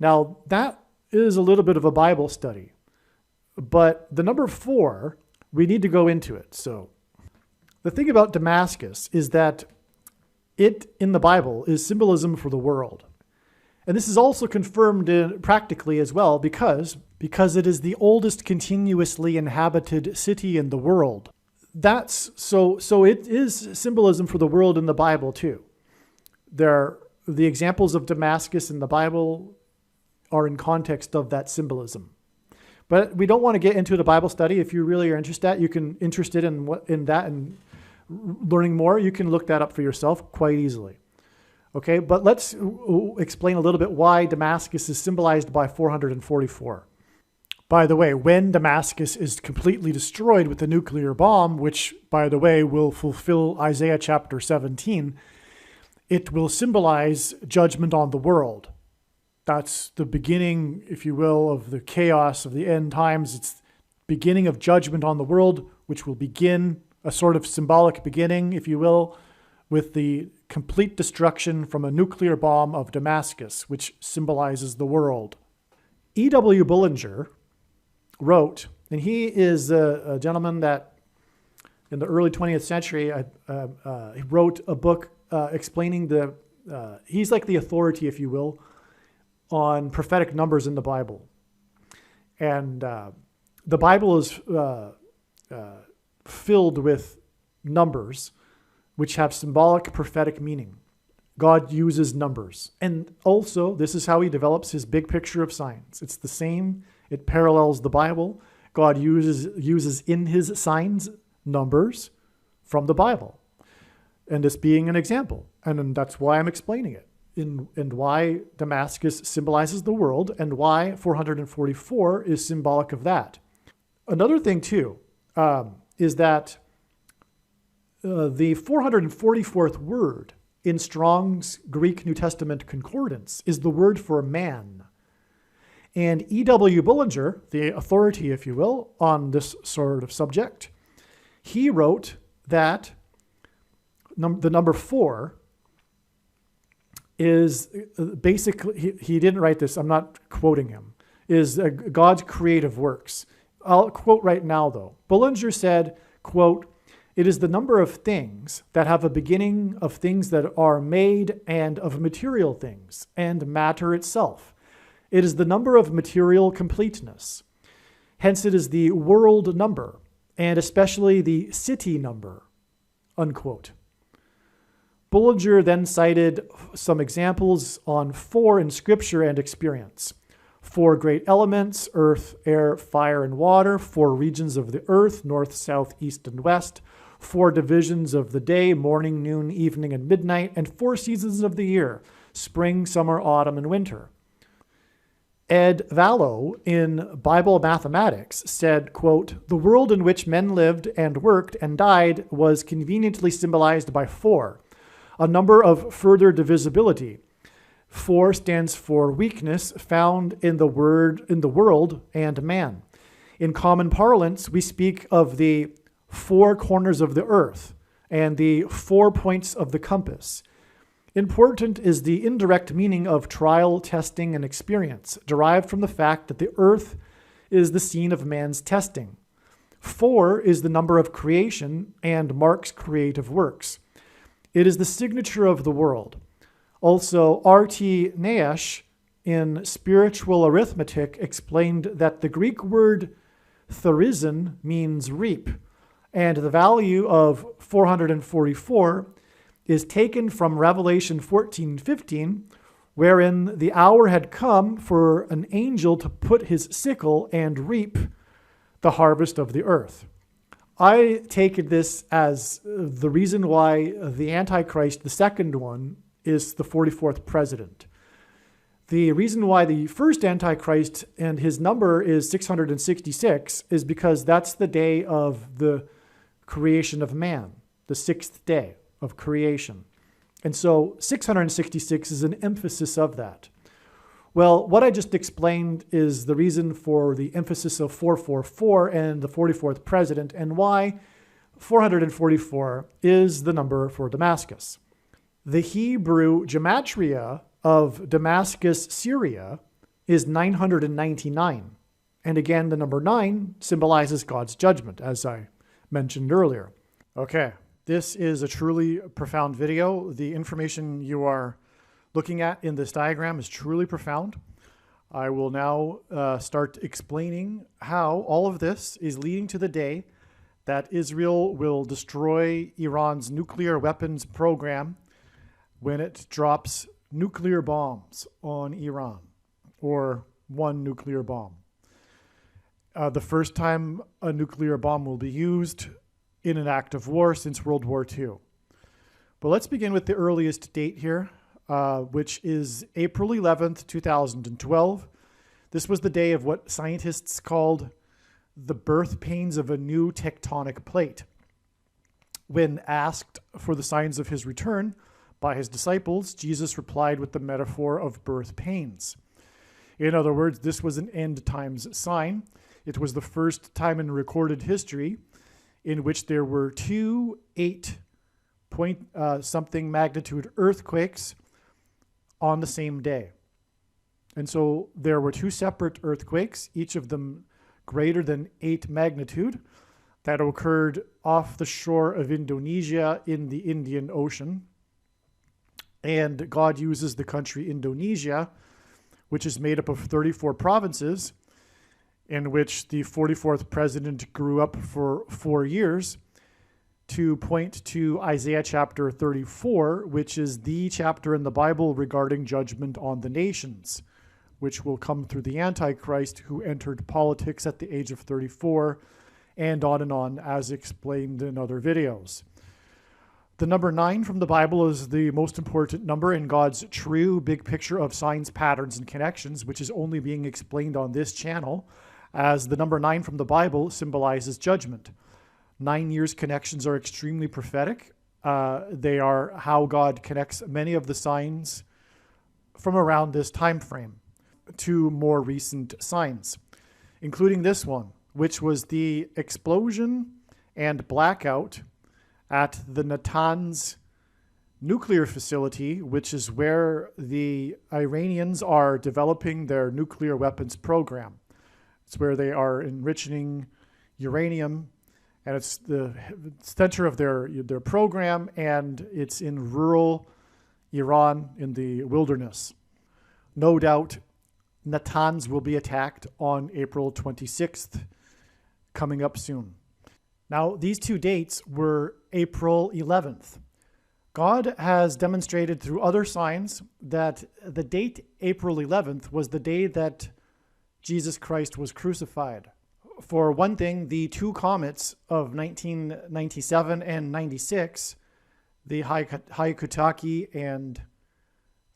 Now, that is a little bit of a Bible study, but the number 4, we need to go into it. So the thing about Damascus is that it, in the Bible, is symbolism for the world. And this is also confirmed practically as well because it is the oldest continuously inhabited city in the world. That's so it is symbolism for the world in the Bible too. The examples of Damascus in the Bible are in context of that symbolism. But we don't want to get into the Bible study. If you really are interested in that and learning more, you can look that up for yourself quite easily. Okay, but let's explain a little bit why Damascus is symbolized by 444. By the way, when Damascus is completely destroyed with the nuclear bomb, which, by the way, will fulfill Isaiah chapter 17, it will symbolize judgment on the world. That's the beginning, if you will, of the chaos of the end times. It's beginning of judgment on the world, which will begin a sort of symbolic beginning, if you will, with the complete destruction from a nuclear bomb of Damascus, which symbolizes the world. E.W. Bullinger wrote, and he is a gentleman that in the early 20th century, he wrote a book explaining he's like the authority, if you will, on prophetic numbers in the Bible. And the Bible is filled with numbers which have symbolic prophetic meaning. God uses numbers. And also, this is how he develops his big picture of signs. It's the same. It parallels the Bible. God uses in his signs numbers from the Bible. And this being an example. And that's why I'm explaining it. And why Damascus symbolizes the world and why 444 is symbolic of that. Another thing, too, is that the 444th word in Strong's Greek New Testament Concordance is the word for man. And E.W. Bullinger, the authority, if you will, on this sort of subject, he wrote that the number 4 is basically, he didn't write this, I'm not quoting him, is God's creative works. I'll quote right now, though. Bullinger said, quote, "It is the number of things that have a beginning of things that are made and of material things and matter itself. It is the number of material completeness. Hence it is the world number, and especially the city number," unquote. Bullinger then cited some examples on 4 in Scripture and experience. 4 great elements, earth, air, fire, and water. 4 regions of the earth, north, south, east, and west. 4 divisions of the day, morning, noon, evening, and midnight. And 4 seasons of the year, spring, summer, autumn, and winter. Ed Vallow in Bible Mathematics said, quote, "The world in which men lived and worked and died was conveniently symbolized by 4. A number of further divisibility. 4 stands for weakness found in the world and man. In common parlance, we speak of the 4 corners of the earth and the 4 points of the compass. Important is the indirect meaning of trial, testing, and experience, derived from the fact that the earth is the scene of man's testing. 4 is the number of creation and marks creative works. It is the signature of the world." Also, R.T. Nash in Spiritual Arithmetic explained that the Greek word therizin means reap, and the value of 444 is taken from Revelation 14:15, wherein the hour had come for an angel to put his sickle and reap the harvest of the earth. I take this as the reason why the Antichrist, the second one, is the 44th president. The reason why the first Antichrist and his number is 666 is because that's the day of the creation of man, the sixth day of creation. And so 666 is an emphasis of that. Well, what I just explained is the reason for the emphasis of 444 and the 44th president, and why 444 is the number for Damascus. The Hebrew gematria of Damascus, Syria is 999. And again, the number 9 symbolizes God's judgment, as I mentioned earlier. Okay, this is a truly profound video. The information you are looking at in this diagram is truly profound. I will now start explaining how all of this is leading to the day that Israel will destroy Iran's nuclear weapons program when it drops nuclear bombs on Iran, or one nuclear bomb. The first time a nuclear bomb will be used in an act of war since World War II. But let's begin with the earliest date here, which is April 11th, 2012. This was the day of what scientists called the birth pains of a new tectonic plate. When asked for the signs of his return by his disciples, Jesus replied with the metaphor of birth pains. In other words, this was an end times sign. It was the first time in recorded history in which there were two 8-point-something magnitude earthquakes on the same day. And so there were two separate earthquakes, each of them greater than 8 magnitude, that occurred off the shore of Indonesia in the Indian Ocean. And God uses the country Indonesia, which is made up of 34 provinces, in which the 44th president grew up for 4 years, to point to Isaiah chapter 34, which is the chapter in the Bible regarding judgment on the nations, which will come through the Antichrist who entered politics at the age of 34, and on, as explained in other videos. The number 9 from the Bible is the most important number in God's true big picture of signs, patterns, and connections, which is only being explained on this channel, as the number 9 from the Bible symbolizes judgment. 9 years connections are extremely prophetic. They are how God connects many of the signs from around this time frame to more recent signs, including this one, which was the explosion and blackout at the Natanz nuclear facility, which is where the Iranians are developing their nuclear weapons program. It's where they are enriching uranium, and it's the center of their program, and it's in rural Iran in the wilderness. No doubt Natanz will be attacked on April 26th, coming up soon. Now, these two dates were April 11th. God has demonstrated through other signs that the date April 11th was the day that Jesus Christ was crucified. For one thing, the two comets of 1997 and 96, the Hyakutake and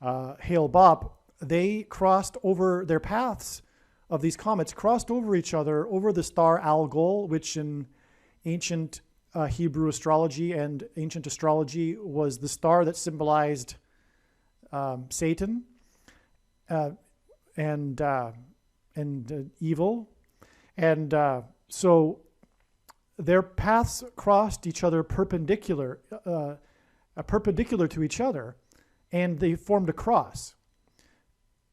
Hale-Bopp, they crossed over their paths of these comets, crossed over each other over the star Algol, which in ancient Hebrew astrology and ancient astrology was the star that symbolized Satan and evil. And so their paths crossed each other perpendicular to each other, and they formed a cross.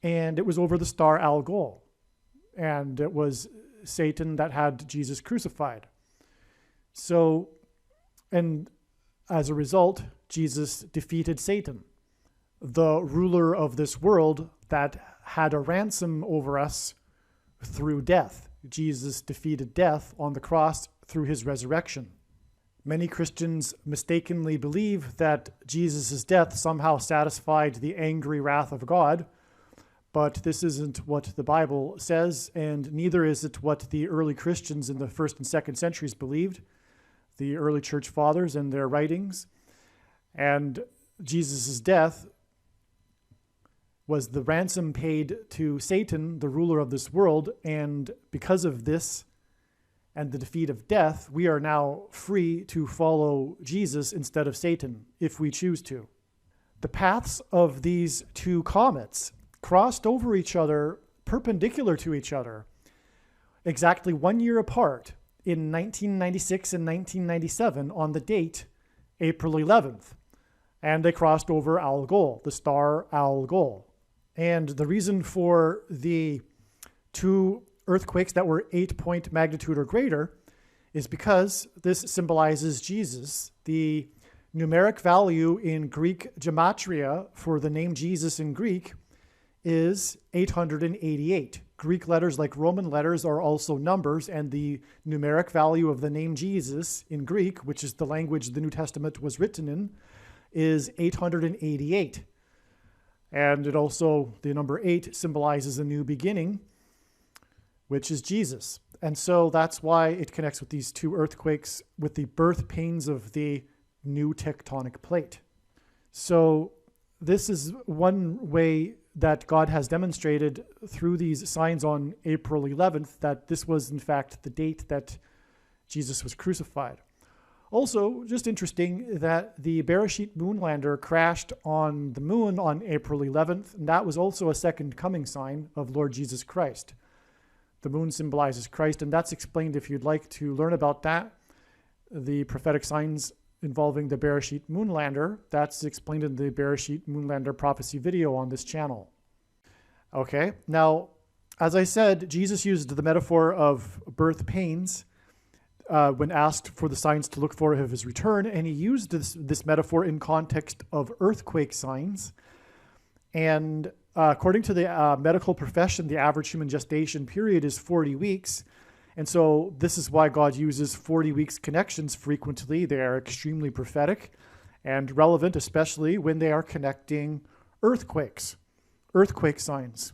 And it was over the star Algol. And it was Satan that had Jesus crucified. So, and as a result, Jesus defeated Satan, the ruler of this world that had a ransom over us through death. Jesus defeated death on the cross through his resurrection. Many Christians mistakenly believe that Jesus' death somehow satisfied the angry wrath of God, but this isn't what the Bible says, and neither is it what the early Christians in the 1st and 2nd centuries believed, the early church fathers and their writings. And Jesus' death was the ransom paid to Satan, the ruler of this world, and because of this, and the defeat of death, we are now free to follow Jesus instead of Satan, if we choose to. The paths of these two comets crossed over each other, perpendicular to each other, exactly 1 year apart in 1996 and 1997 on the date April 11th. And they crossed over Algol, the star Algol. And the reason for the two earthquakes that were 8-point magnitude or greater is because this symbolizes Jesus. The numeric value in Greek gematria for the name Jesus in Greek is 888. Greek letters, like Roman letters, are also numbers, and the numeric value of the name Jesus in Greek, which is the language the New Testament was written in, is 888. And it also, the number 8 symbolizes a new beginning, which is Jesus. And so that's why it connects with these two earthquakes, with the birth pains of the new tectonic plate. So this is one way that God has demonstrated through these signs on April 11th that this was in fact the date that Jesus was crucified. Also, just interesting that the Bereshit moonlander crashed on the moon on April 11th, and that was also a second coming sign of Lord Jesus Christ. The moon symbolizes Christ, and that's explained if you'd like to learn about that. The prophetic signs involving the Bereshit moonlander, that's explained in the Bereshit moonlander prophecy video on this channel. Okay, now, as I said, Jesus used the metaphor of birth pains when asked for the signs to look for of his return, and he used this metaphor in context of earthquake signs. And according to the medical profession, the average human gestation period is 40 weeks. And so this is why God uses 40 weeks connections frequently. They are extremely prophetic and relevant, especially when they are connecting earthquake signs.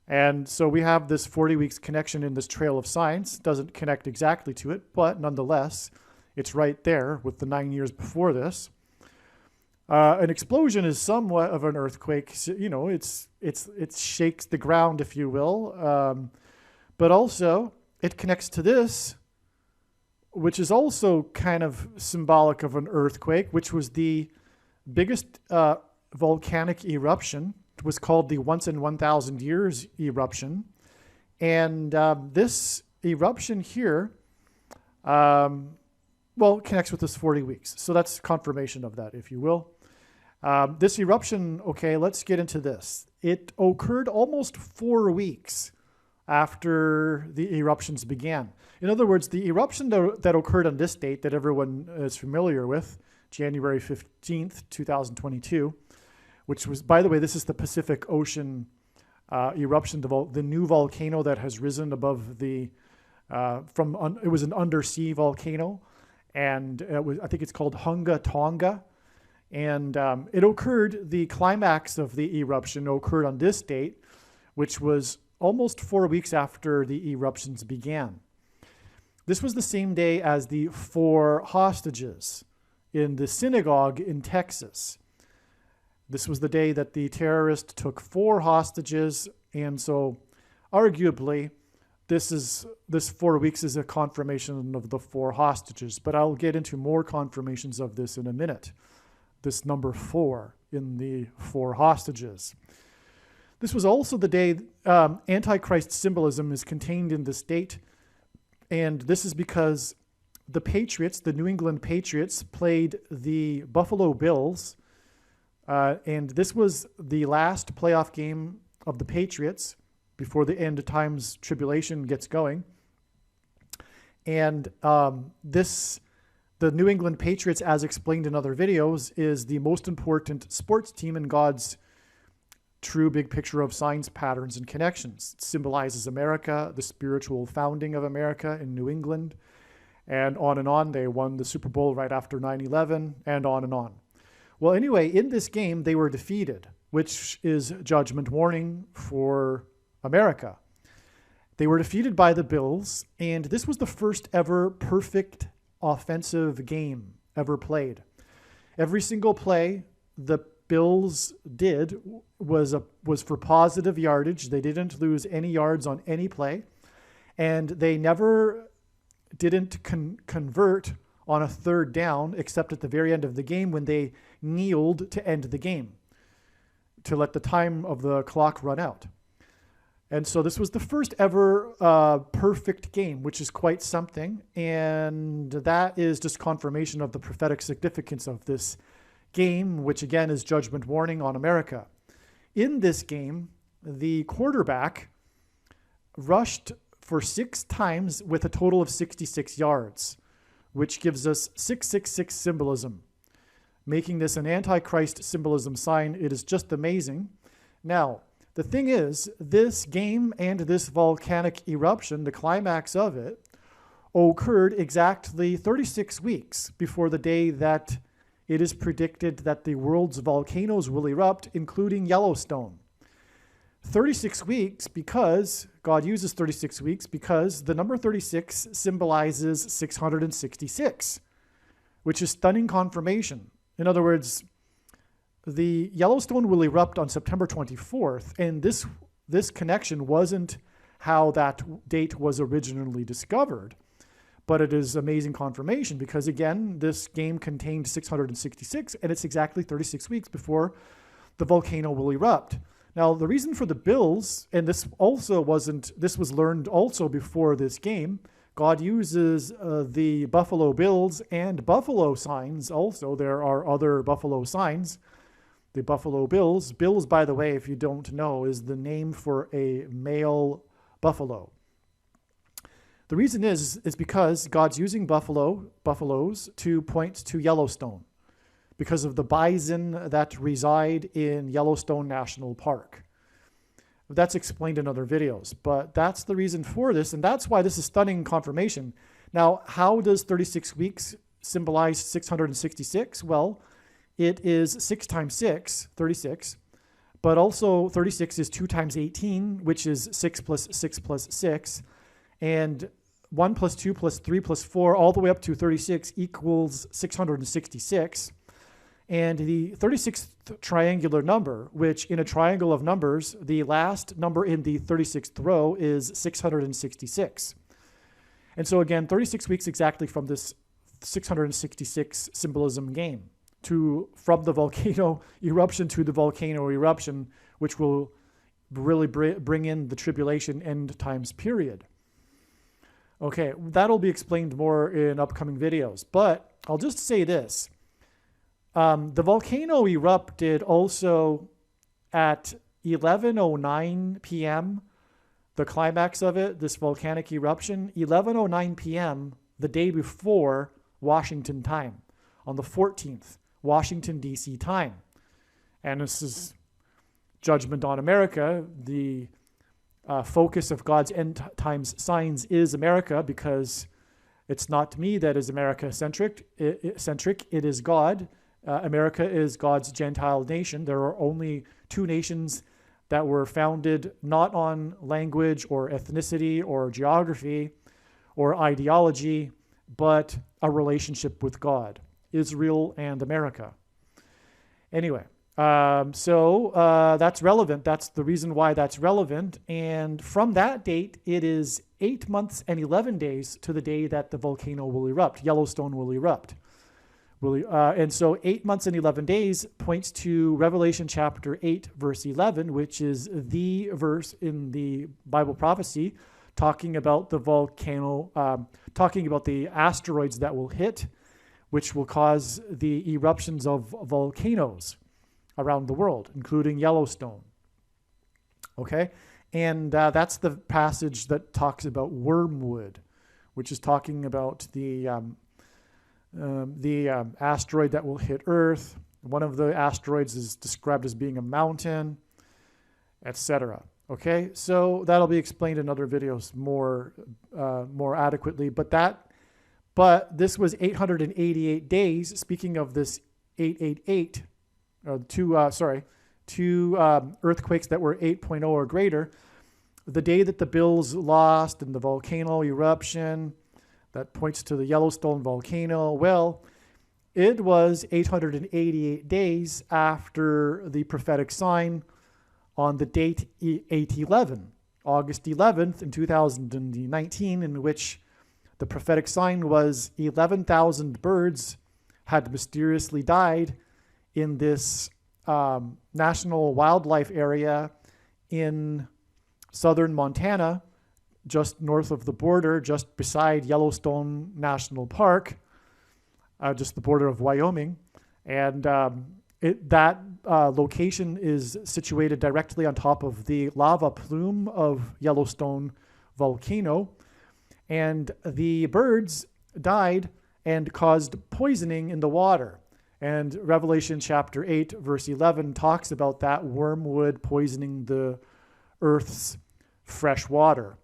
And so we have this 40 weeks connection in this trail of signs. Doesn't connect exactly to it, but nonetheless, it's right there with the 9 years before this. An explosion is somewhat of an earthquake. You know, it shakes the ground, if you will. But also, it connects to this, which is also kind of symbolic of an earthquake, which was the biggest volcanic eruption. It was called the once in 1,000 years eruption. And this eruption here, connects with this 40 weeks. So that's confirmation of that, if you will. This eruption, okay, let's get into this. It occurred almost 4 weeks after the eruptions began. In other words, the eruption that occurred on this date that everyone is familiar with, January 15th, 2022, which was, by the way, this is the Pacific Ocean eruption, the new volcano that has risen above the, it was an undersea volcano, and I think it's called Hunga Tonga. And it occurred, the climax of the eruption occurred on this date, which was almost 4 weeks after the eruptions began. This was the same day as the 4 hostages in the synagogue in Texas. This was the day that the terrorist took 4 hostages, and so arguably this 4 weeks is a confirmation of the 4 hostages, but I'll get into more confirmations of this in a minute. This number 4 in the 4 hostages. This was also the day Antichrist symbolism is contained in this date, and this is because the Patriots, the New England Patriots, played the Buffalo Bills, and this was the last playoff game of the Patriots before the end of times tribulation gets going. And the New England Patriots, as explained in other videos, is the most important sports team in God's true big picture of signs, patterns, and connections. It symbolizes America, the spiritual founding of America in New England, and on and on. They won the Super Bowl right after 9/11, and on and on. Well, anyway, in this game, they were defeated, which is judgment warning for America. They were defeated by the Bills, and this was the first ever perfect offensive game ever played. Every single play the Bills did was for positive yardage. They didn't lose any yards on any play, and they never didn't convert on a third down, except at the very end of the game when they kneeled to end the game, to let the time of the clock run out. And so this was the first ever perfect game, which is quite something. And that is just confirmation of the prophetic significance of this game, which again is judgment warning on America. In this game, the quarterback rushed for 6 times with a total of 66 yards, which gives us 666 symbolism, making this an Antichrist symbolism sign. It is just amazing. Now, the thing is, this game and this volcanic eruption, the climax of it, occurred exactly 36 weeks before the day that it is predicted that the world's volcanoes will erupt, including Yellowstone. 36 weeks because God uses 36 weeks because the number 36 symbolizes 666, which is stunning confirmation. In other words, the Yellowstone will erupt on September 24th, and this connection wasn't how that date was originally discovered, but it is amazing confirmation because, again, this game contained 666, and it's exactly 36 weeks before the volcano will erupt. Now, the reason for the bills, and this was learned also before this game, God uses the buffalo bills and buffalo signs also. There are other buffalo signs. The buffalo bills. Bills, by the way, if you don't know, is the name for a male buffalo. The reason is because God's using buffaloes to point to Yellowstone because of the bison that reside in Yellowstone National Park. That's explained in other videos, but that's the reason for this, and that's why this is stunning confirmation. Now, how does 36 weeks symbolize 666? Well, it is 6 times 6, 36, but also 36 is 2 times 18, which is 6 plus 6 plus 6, and 1 plus 2 plus 3 plus 4, all the way up to 36 equals 666. And the 36th triangular number, which in a triangle of numbers, the last number in the 36th row is 666. And so again, 36 weeks exactly from this 666 symbolism game, from the volcano eruption to the volcano eruption, which will really bring in the tribulation end times period. Okay, that'll be explained more in upcoming videos, but I'll just say this. The volcano erupted also at 11:09 p.m., the climax of it, this volcanic eruption, 11:09 p.m., the day before Washington time, on the 14th, Washington, D.C. time. And this is judgment on America. The focus of God's end times signs is America because it's not me that is America-centric. It is God. America is God's Gentile nation. There are only 2 nations that were founded not on language or ethnicity or geography or ideology, but a relationship with God, Israel and America. Anyway, so that's relevant. That's the reason why that's relevant. And from that date, it is 8 months and 11 days to the day that the volcano will erupt, Yellowstone will erupt. And so 8 months and 11 days points to Revelation chapter 8, verse 11, which is the verse in the Bible prophecy talking about the volcano, talking about the asteroids that will hit, which will cause the eruptions of volcanoes around the world, including Yellowstone. Okay? And that's the passage that talks about wormwood, which is talking about the asteroid that will hit Earth. One of the asteroids is described as being a mountain, etc. Okay, so that'll be explained in other videos more adequately. But this was 888 days. Speaking of this 888, two earthquakes that were 8.0 or greater. The day that the Bills lost and the volcano eruption that points to the Yellowstone volcano, well, it was 888 days after the prophetic sign on the date 8/11, August 11th in 2019, in which The prophetic sign was 11,000 birds had mysteriously died in this national wildlife area in southern Montana, just north of the border, just beside Yellowstone National Park, just the border of Wyoming. And that location is situated directly on top of the lava plume of Yellowstone volcano. And the birds died and caused poisoning in the water. And Revelation chapter 8, verse 11 talks about that wormwood poisoning the earth's fresh water.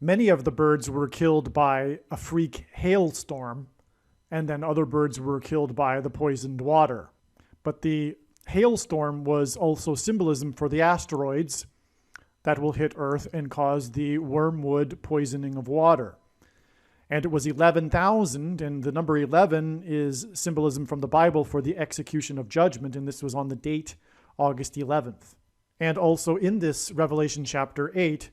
Many of the birds were killed by a freak hailstorm, and then other birds were killed by the poisoned water. But the hailstorm was also symbolism for the asteroids that will hit Earth and cause the wormwood poisoning of water. And it was 11,000, and the number 11 is symbolism from the Bible for the execution of judgment, and this was on the date August 11th. And also in this Revelation chapter 8,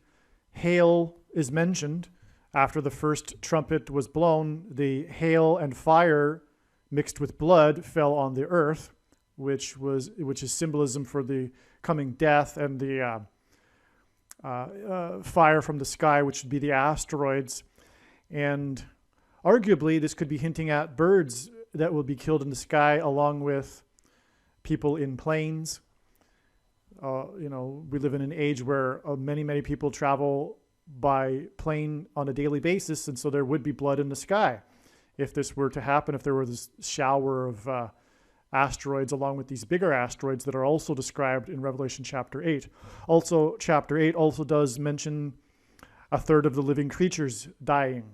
hail is mentioned. After the first trumpet was blown, the hail and fire mixed with blood fell on the earth, which is symbolism for the coming death, and the fire from the sky, which would be the asteroids. And arguably, this could be hinting at birds that will be killed in the sky, along with people in planes. We live in an age where many people travel by plane on a daily basis, and so there would be blood in the sky if this were to happen, if there were this shower of asteroids along with these bigger asteroids that are also described in Revelation chapter 8. Also, chapter 8 also does mention a third of the living creatures dying.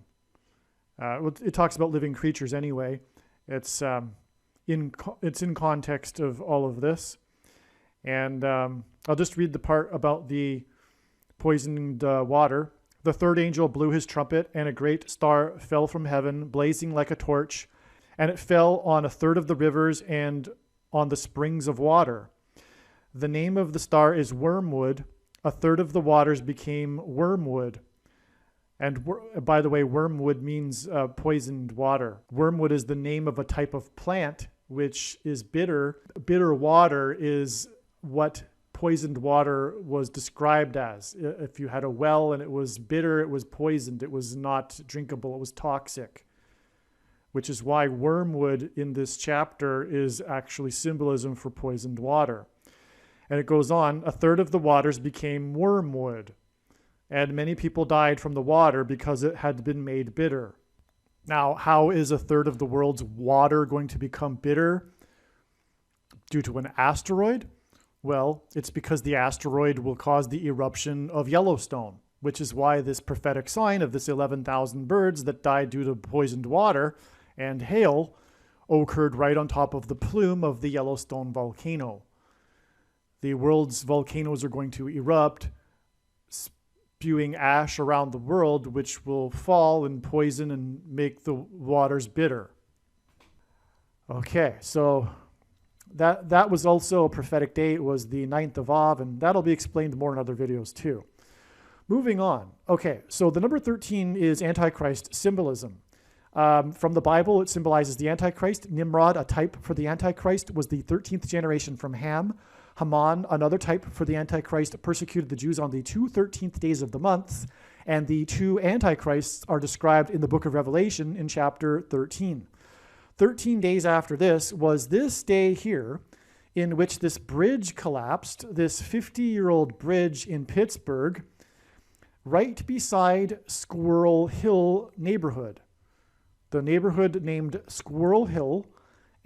It talks about living creatures anyway. It's in context of all of this. And I'll just read the part about the poisoned water. The third angel blew his trumpet, and a great star fell from heaven, blazing like a torch, and it fell on a third of the rivers and on the springs of water. The name of the star is Wormwood. A third of the waters became wormwood. And by the way, wormwood means poisoned water. Wormwood is the name of a type of plant which is bitter. Bitter water is what poisoned water was described as. If you had a well and it was bitter, it was poisoned. It was not drinkable. It was toxic, which is why wormwood in this chapter is actually symbolism for poisoned water. And it goes on, a third of the waters became wormwood, and many people died from the water because it had been made bitter. Now, how is a third of the world's water going to become bitter due to an asteroid? Well, it's because the asteroid will cause the eruption of Yellowstone, which is why this prophetic sign of this 11,000 birds that died due to poisoned water and hail occurred right on top of the plume of the Yellowstone volcano. The world's volcanoes are going to erupt, spewing ash around the world, which will fall and poison and make the waters bitter. Okay, so that was also a prophetic day. It was the 9th of Av, and that'll be explained more in other videos too. Moving on. Okay, so the number 13 is Antichrist symbolism. From the Bible, it symbolizes the Antichrist. Nimrod, a type for the Antichrist, was the 13th generation from Ham. Haman, another type for the Antichrist, persecuted the Jews on the 2 13th days of the month. And the two Antichrists are described in the book of Revelation in chapter 13. 13 days after this was this day here in which this bridge collapsed, this 50-year-old bridge in Pittsburgh, right beside Squirrel Hill neighborhood. The neighborhood named Squirrel Hill,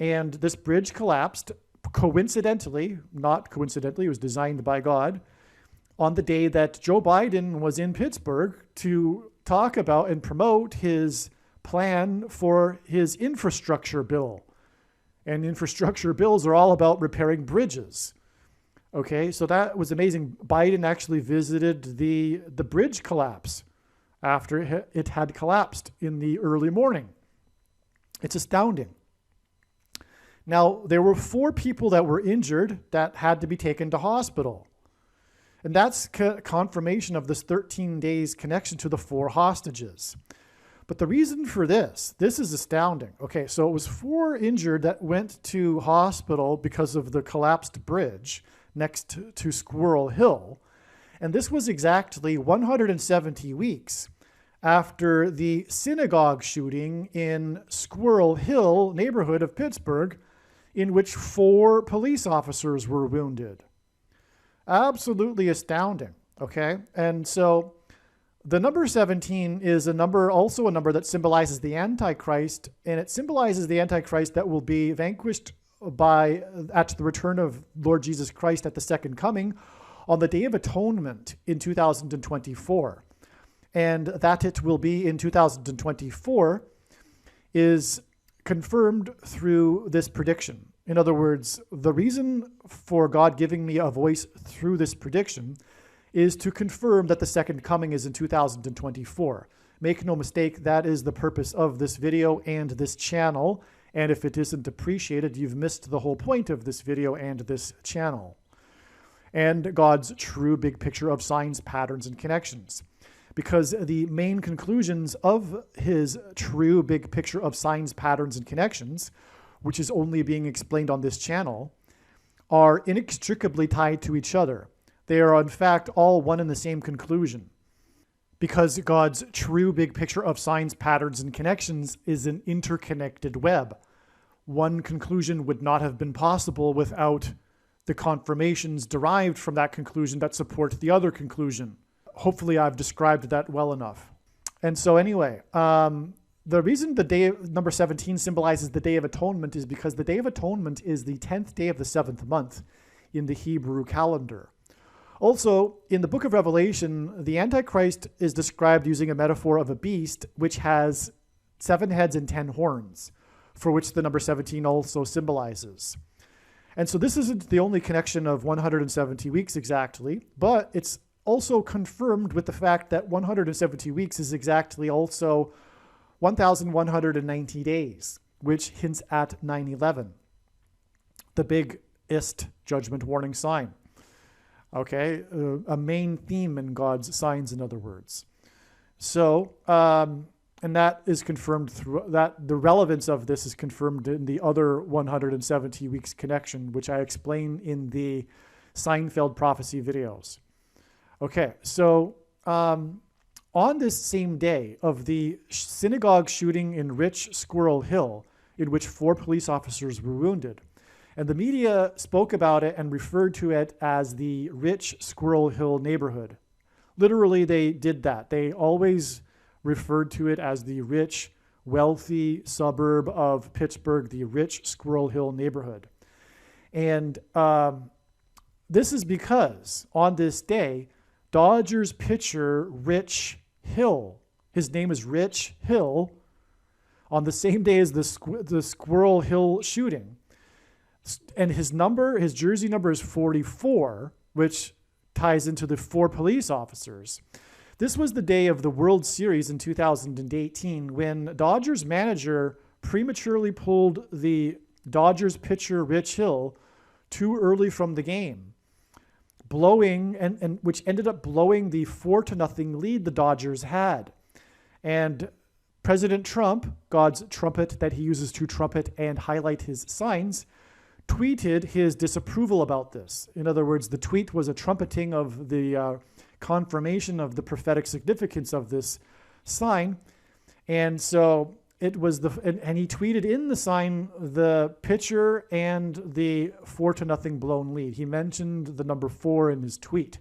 and this bridge collapsed coincidentally, not coincidentally, it was designed by God, on the day that Joe Biden was in Pittsburgh to talk about and promote his plan for his infrastructure bill. And infrastructure bills are all about repairing bridges. Okay, so that was amazing. Biden actually visited the bridge collapse after it had collapsed in the early morning. It's astounding. Now, there were 4 people that were injured that had to be taken to hospital. And that's confirmation of this 13 days connection to the 4 hostages. But the reason for this is astounding. Okay, so it was 4 injured that went to hospital because of the collapsed bridge next to Squirrel Hill. And this was exactly 170 weeks after the synagogue shooting in Squirrel Hill neighborhood of Pittsburgh, in which 4 police officers were wounded. Absolutely astounding, okay? And so the number 17 is also a number that symbolizes the Antichrist, and it symbolizes the Antichrist that will be vanquished at the return of Lord Jesus Christ at the second coming on the Day of Atonement in 2024. And that it will be in 2024 is confirmed through this prediction. In other words, the reason for God giving me a voice through this prediction is to confirm that the second coming is in 2024. Make no mistake, that is the purpose of this video and this channel. And if it isn't appreciated, you've missed the whole point of this video and this channel. And God's true big picture of signs, patterns, and connections. Because the main conclusions of his true big picture of signs, patterns, and connections, which is only being explained on this channel, are inextricably tied to each other. They are, in fact, all one and the same conclusion. Because God's true big picture of signs, patterns, and connections is an interconnected web. One conclusion would not have been possible without the confirmations derived from that conclusion that support the other conclusion. Hopefully I've described that well enough. And so anyway, the reason the day number 17 symbolizes the Day of Atonement is because the Day of Atonement is the 10th day of the 7th month in the Hebrew calendar. Also, in the book of Revelation, the Antichrist is described using a metaphor of a beast which has 7 heads and 10 horns, for which the number 17 also symbolizes. And so this isn't the only connection of 170 weeks exactly, but it's also confirmed with the fact that 170 weeks is exactly also 1,190 days, which hints at 9/11, the biggest judgment warning sign. Okay, a main theme in God's signs, in other words. So, and that is confirmed through that. The relevance of this is confirmed in the other 170 weeks connection, which I explain in the Seinfeld prophecy videos. Okay, so on this same day of the synagogue shooting in Rich Squirrel Hill, in which 4 police officers were wounded, and the media spoke about it and referred to it as the Rich Squirrel Hill neighborhood. Literally, they did that. They always referred to it as the rich, wealthy suburb of Pittsburgh, the Rich Squirrel Hill neighborhood. And this is because on this day, Dodgers pitcher Rich Hill, his name is Rich Hill, on the same day as the Squirrel Hill shooting. And his jersey number is 44, which ties into the 4 police officers. This was the day of the World Series in 2018 when Dodgers manager prematurely pulled the Dodgers pitcher Rich Hill too early from the game, blowing and which ended up blowing the 4-0 lead the Dodgers had. And President Trump, God's trumpet that he uses to trumpet and highlight his signs, tweeted his disapproval about this. In other words, the tweet was a trumpeting of the confirmation of the prophetic significance of this sign. And so it was and he tweeted in the sign the pitcher and the 4-0 blown lead. He mentioned the number 4 in his tweet.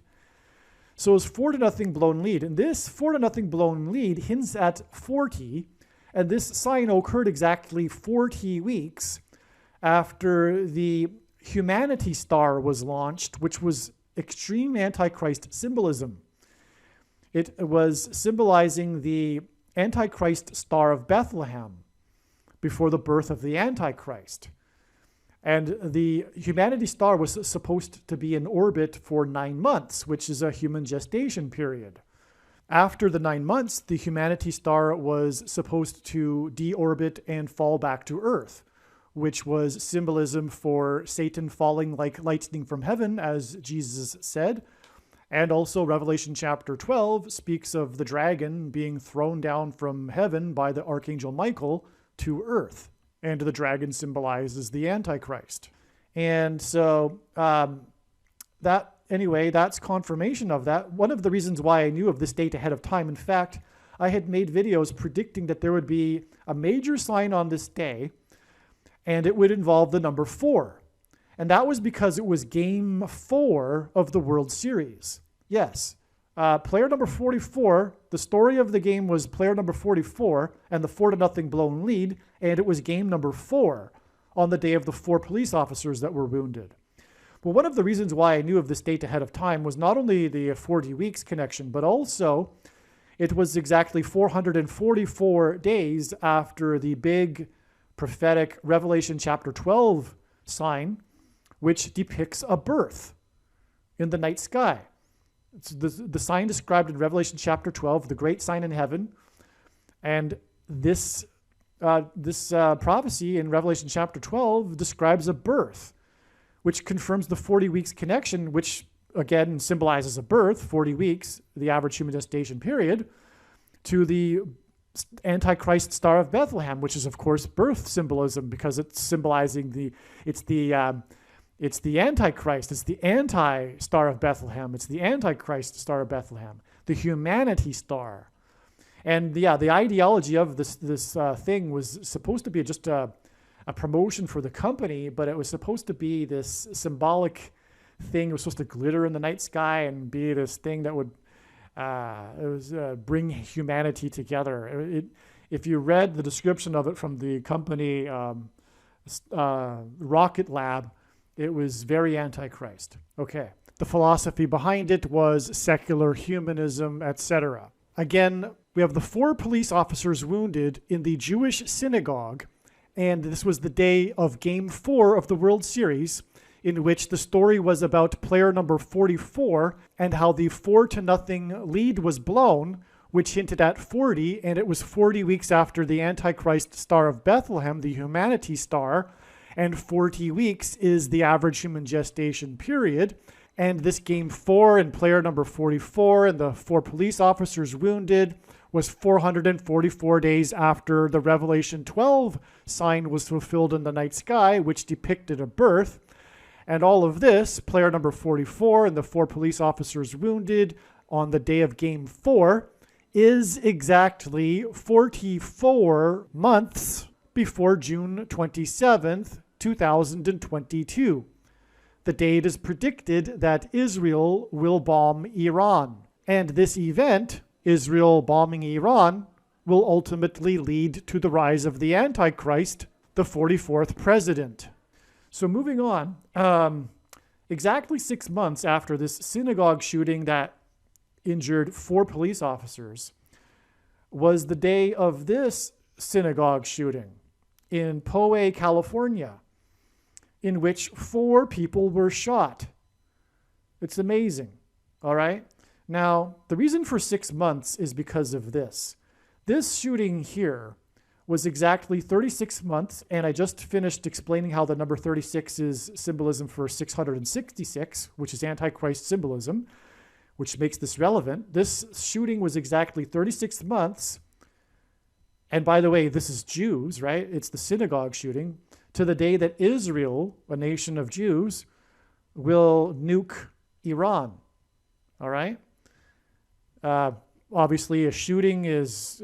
So it was 4-0 blown lead. And this 4-0 blown lead hints at 40. And this sign occurred exactly 40 weeks after the Humanity Star was launched, which was extreme Antichrist symbolism. It was symbolizing the Antichrist Star of Bethlehem before the birth of the Antichrist. And the Humanity Star was supposed to be in orbit for 9 months, which is a human gestation period. After the 9 months, the Humanity Star was supposed to deorbit and fall back to Earth, which was symbolism for Satan falling like lightning from heaven, as Jesus said, And also Revelation chapter 12 speaks of the dragon being thrown down from heaven by the archangel Michael to earth. And the dragon symbolizes the Antichrist. And so that's confirmation of that. One of the reasons why I knew of this date ahead of time, in fact, I had made videos predicting that there would be a major sign on this day, and it would involve the number 4. And that was because it was game 4 of the World Series. Yes, player number 44, the story of the game was player number 44 and the 4-0 blown lead, and it was game number 4 on the day of the 4 police officers that were wounded. Well, one of the reasons why I knew of this date ahead of time was not only the 40 weeks connection, but also it was exactly 444 days after the big prophetic Revelation chapter 12 sign, which depicts a birth in the night sky. It's the sign described in Revelation chapter 12, the great sign in heaven. And this prophecy in Revelation chapter 12 describes a birth, which confirms the 40 weeks connection, which again symbolizes a birth, 40 weeks, the average human gestation period, to the Antichrist Star of Bethlehem, which is of course birth symbolism because it's symbolizing it's the Antichrist, it's the anti-Star of Bethlehem, it's the Antichrist Star of Bethlehem, the humanity star. And the ideology of this thing was supposed to be just a promotion for the company, but it was supposed to be this symbolic thing. It was supposed to glitter in the night sky and be this thing that would bring humanity together. If you read the description of it from the company Rocket Lab, it was very Antichrist. Okay. The philosophy behind it was secular humanism, etc. Again, we have the 4 police officers wounded in the Jewish synagogue, and this was the day of Game 4 of the World Series, in which the story was about player number 44 and how the 4-0 lead was blown, which hinted at 40, and it was 40 weeks after the Antichrist Star of Bethlehem, the humanity star, and 40 weeks is the average human gestation period. And this game 4 and player number 44 and the 4 police officers wounded was 444 days after the Revelation 12 sign was fulfilled in the night sky, which depicted a birth. And all of this, player number 44 and the 4 police officers wounded on the day of game 4, is exactly 44 months before June 27th, 2022. The date is predicted that Israel will bomb Iran. And this event, Israel bombing Iran, will ultimately lead to the rise of the Antichrist, the 44th president. So moving on, exactly 6 months after this synagogue shooting that injured 4 police officers was the day of this synagogue shooting in Poway, California, in which 4 people were shot. It's amazing, all right? Now, the reason for 6 months is because of this. This shooting here was exactly 36 months, and I just finished explaining how the number 36 is symbolism for 666, which is Antichrist symbolism, which makes this relevant. This shooting was exactly 36 months, and by the way, this is Jews, right? It's the synagogue shooting, to the day that Israel, a nation of Jews, will nuke Iran, all right? Obviously, a shooting is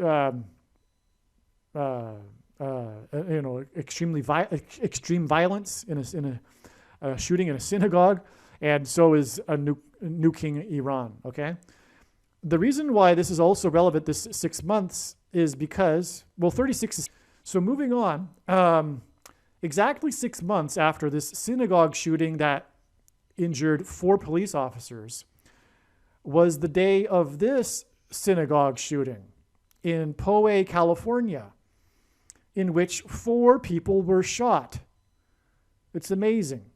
extreme violence in a shooting in a synagogue, and so is a nuking Iran. Okay, the reason why this is also relevant, this 6 months, is because 36 is. So moving on, exactly 6 months after this synagogue shooting that injured 4 police officers was the day of this synagogue shooting in Poway, California, in which 4 people were shot. It's amazing,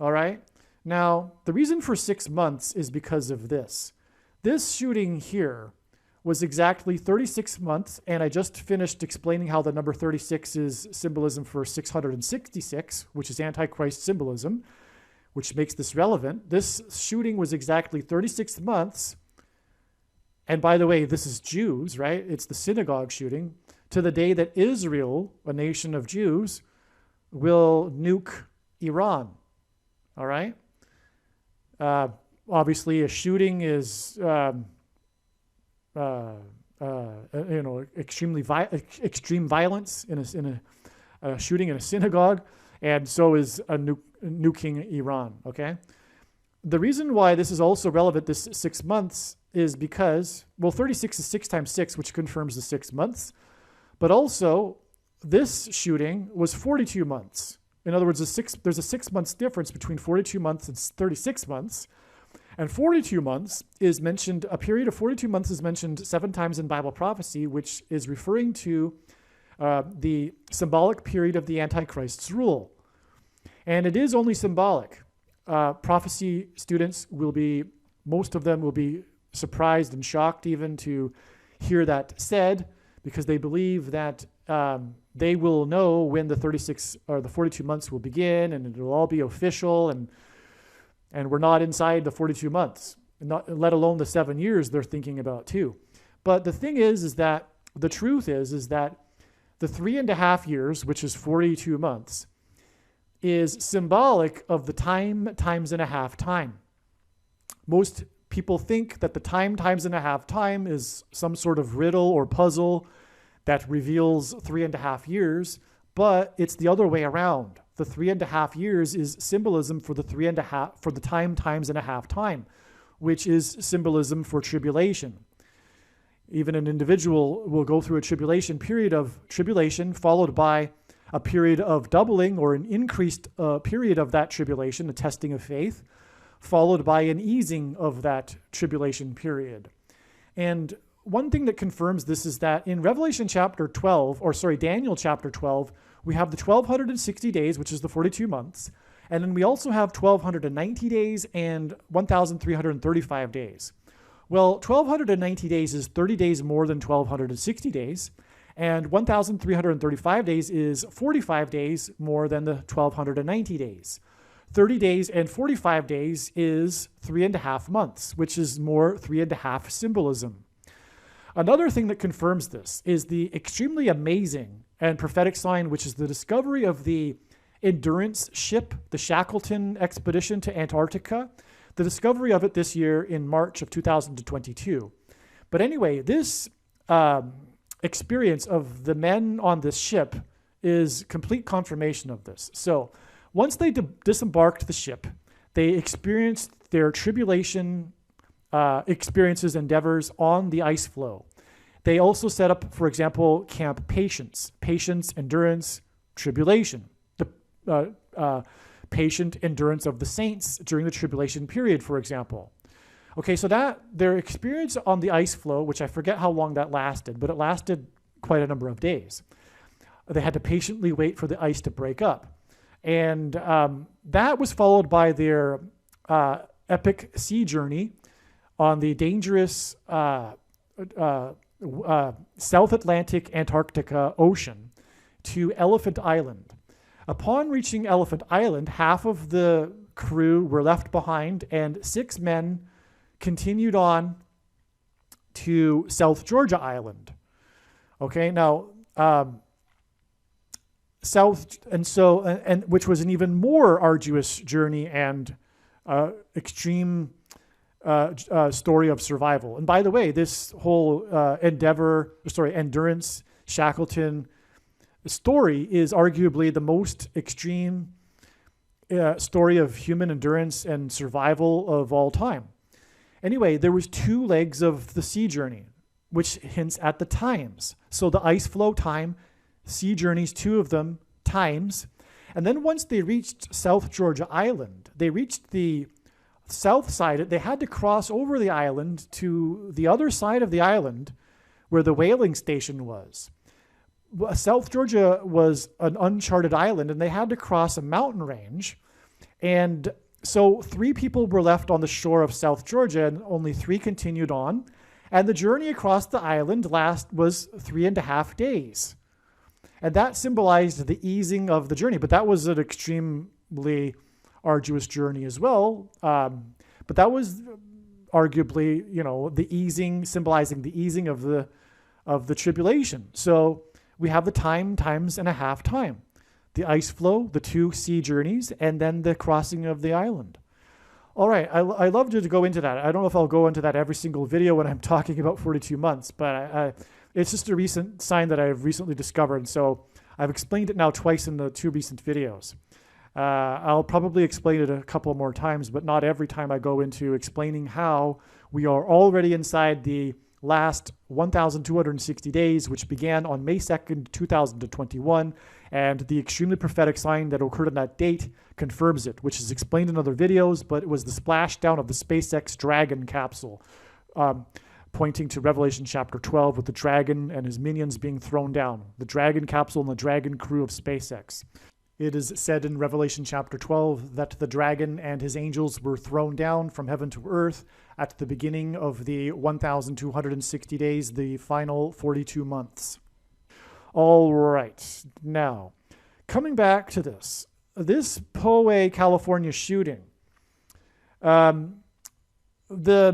all right? Now, the reason for 6 months is because of this. This shooting here was exactly 36 months, and I just finished explaining how the number 36 is symbolism for 666, which is Antichrist symbolism, which makes this relevant. This shooting was exactly 36 months. And by the way, this is Jews, right? It's the synagogue shooting, to the day that Israel, a nation of Jews, will nuke Iran. All right? Obviously, a shooting is, extreme violence in a shooting in a synagogue, and so is a nuking Iran. Okay? The reason why this is also relevant, this 6 months, is because, well, 36 is 6 times 6, which confirms the 6 months. But also, this shooting was 42 months. In other words, there's a 6 months difference between 42 months and 36 months. And 42 months is mentioned, a period of 42 months is mentioned 7 times in Bible prophecy, which is referring to the symbolic period of the Antichrist's rule. And it is only symbolic. Prophecy students most of them will be surprised and shocked even to hear that said, because they believe that they will know when the 36 or the 42 months will begin, and it will all be official, and we're not inside the 42 months, let alone the 7 years they're thinking about too. But the thing is that the truth is that the 3.5 years, which is 42 months, is symbolic of the time times and a half time. Most people think that the time times and a half time is some sort of riddle or puzzle that reveals 3.5 years, but it's the other way around. The 3.5 years is symbolism for the time times and a half time, which is symbolism for tribulation. Even an individual will go through a tribulation period of tribulation, followed by a period of doubling or an increased period of that tribulation, a testing of faith, followed by an easing of that tribulation period. And one thing that confirms this is that in Daniel chapter 12, we have the 1260 days, which is the 42 months. And then we also have 1290 days and 1335 days. Well, 1290 days is 30 days more than 1260 days. And 1335 days is 45 days more than the 1290 days. 30 days and 45 days is 3.5 months, which is more 3.5 symbolism. Another thing that confirms this is the extremely amazing and prophetic sign, which is the discovery of the endurance ship, the Shackleton expedition to Antarctica, the discovery of it this year in March of 2022. But anyway, this experience of the men on this ship is complete confirmation of this. So once they disembarked the ship, they experienced their tribulation experiences, endeavors on the ice floe. They also set up, for example, Camp Patience, endurance, tribulation, the patient endurance of the saints during the tribulation period, for example. Okay, so that their experience on the ice floe, which I forget how long that lasted, but it lasted quite a number of days. They had to patiently wait for the ice to break up. And that was followed by their epic sea journey on the dangerous South Atlantic Antarctica Ocean to Elephant Island. Upon reaching Elephant Island, half of the crew were left behind, and 6 men continued on to South Georgia Island. Okay, now which was an even more arduous journey and extreme story of survival. And by the way, this whole endurance Shackleton story is arguably the most extreme story of human endurance and survival of all time. Anyway, there was 2 legs of the sea journey, which hints at the times. So the ice floe time, sea journeys, 2 of them, times. And then once they reached South Georgia Island, they reached the south side. They had to cross over the island to the other side of the island where the whaling station was. South Georgia was an uncharted island, and they had to cross a mountain range. And so 3 people were left on the shore of South Georgia, and only 3 continued on. And the journey across the island was 3.5 days. And that symbolized the easing of the journey. But that was an extremely arduous journey as well. But that was arguably, the easing, symbolizing the easing of the tribulation. So we have the times and a half time, the ice flow, the 2 sea journeys, and then the crossing of the island. All right, I love to go into that. I don't know if I'll go into that every single video when I'm talking about 42 months, but it's just a recent sign that I've recently discovered. So I've explained it now twice in the 2 recent videos. I'll probably explain it a couple more times, but not every time I go into explaining how we are already inside the last 1,260 days, which began on May 2nd, 2021, and the extremely prophetic sign that occurred on that date confirms it, which is explained in other videos, but it was the splashdown of the SpaceX Dragon capsule, pointing to Revelation chapter 12 with the dragon and his minions being thrown down, the Dragon capsule and the Dragon crew of SpaceX. It is said in Revelation chapter 12 that the dragon and his angels were thrown down from heaven to earth at the beginning of the 1,260 days, the final 42 months. All right, now, coming back to this Poway, California shooting, the